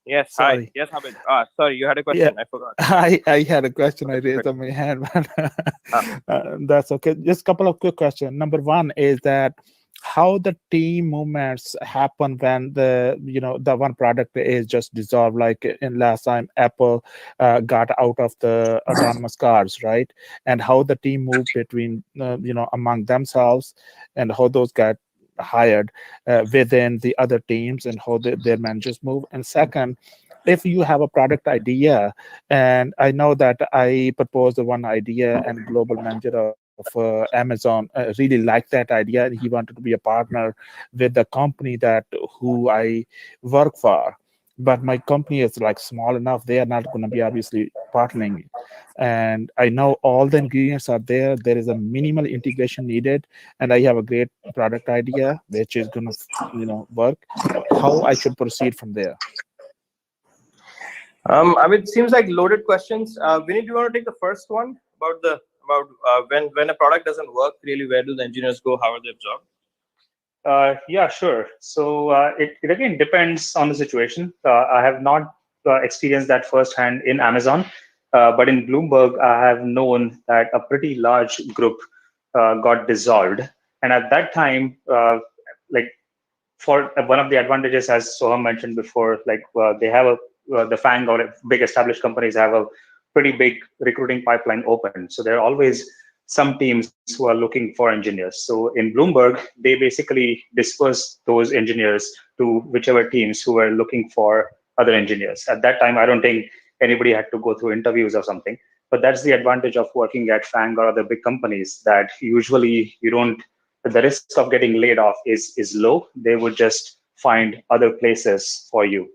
Yes. Sorry. Hi. Yes, Hamid. Sorry, you had a question. Yeah. I forgot. I had a question. I raised up my hand, but that's okay. Just a couple of quick questions. Number one is that how the team movements happen when the one product is just dissolved, like in last time Apple got out of the autonomous cars, right? And how the team moved between among themselves, and how those got hired within the other teams, and how their managers move. And second, if you have a product idea, and I know that I proposed the one idea, and global manager of Amazon really liked that idea, and he wanted to be a partner with the company who I work for. But my company is like small enough; they are not going to be obviously partnering. And I know all the ingredients are there. There is a minimal integration needed, and I have a great product idea which is going to work. How I should proceed from there? I mean, it seems like loaded questions. Vinny, do you want to take the first one about when a product doesn't work really? Where do the engineers go? How are they absorbed? Yeah, sure. So it again depends on the situation. I have not experienced that firsthand in Amazon, but in Bloomberg, I have known that a pretty large group got dissolved. And at that time, for one of the advantages, as Soham mentioned before, they have the FAANG or big established companies have a pretty big recruiting pipeline open. So there are always some teams who are looking for engineers. So in Bloomberg, they basically disperse those engineers to whichever teams who were looking for other engineers. At that time, I don't think anybody had to go through interviews or something. But that's the advantage of working at FAANG or other big companies, that usually the risk of getting laid off is low. They would just find other places for you.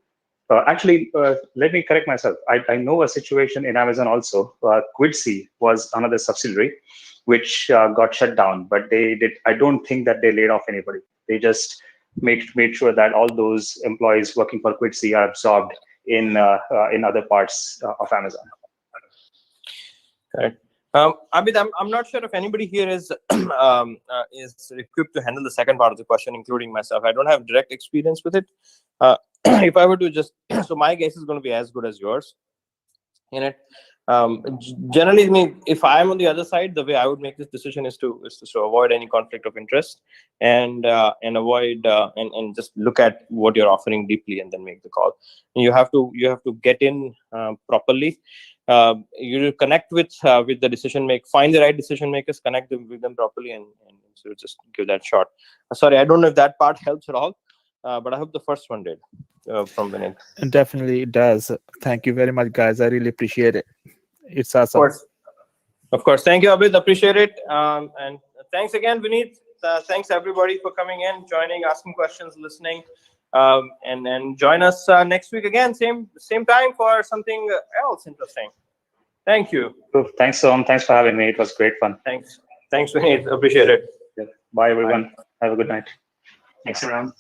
Actually, let me correct myself. I know a situation in Amazon also. Quidsi was another subsidiary which got shut down, but I don't think that they laid off anybody. They just made sure that all those employees working for Quidsi are absorbed in other parts of Amazon. Correct. Abid, I'm not sure if anybody here is equipped to handle the second part of the question, including myself. I don't have direct experience with it. If I were to so my guess is going to be as good as yours in it. Generally, I mean, if I'm on the other side, the way I would make this decision is to avoid any conflict of interest and avoid and just look at what you're offering deeply and then make the call. And you have to get in properly. You connect with the decision maker, find the right decision makers, connect them with them properly, and so just give that shot. Sorry, I don't know if that part helps at all, but I hope the first one did from Vinay. It definitely does. Thank you very much, guys. I really appreciate it. It's awesome. Of course. Thank you, Abid. Appreciate it. And thanks again, Vineet. Thanks everybody for coming in, joining, asking questions, listening. And join us next week again, same time for something else interesting. Thank you. Thanks, Soham. Thanks for having me. It was great fun. Thanks, Vineet. Appreciate it. Bye, everyone. Have a good night. Thanks, everyone.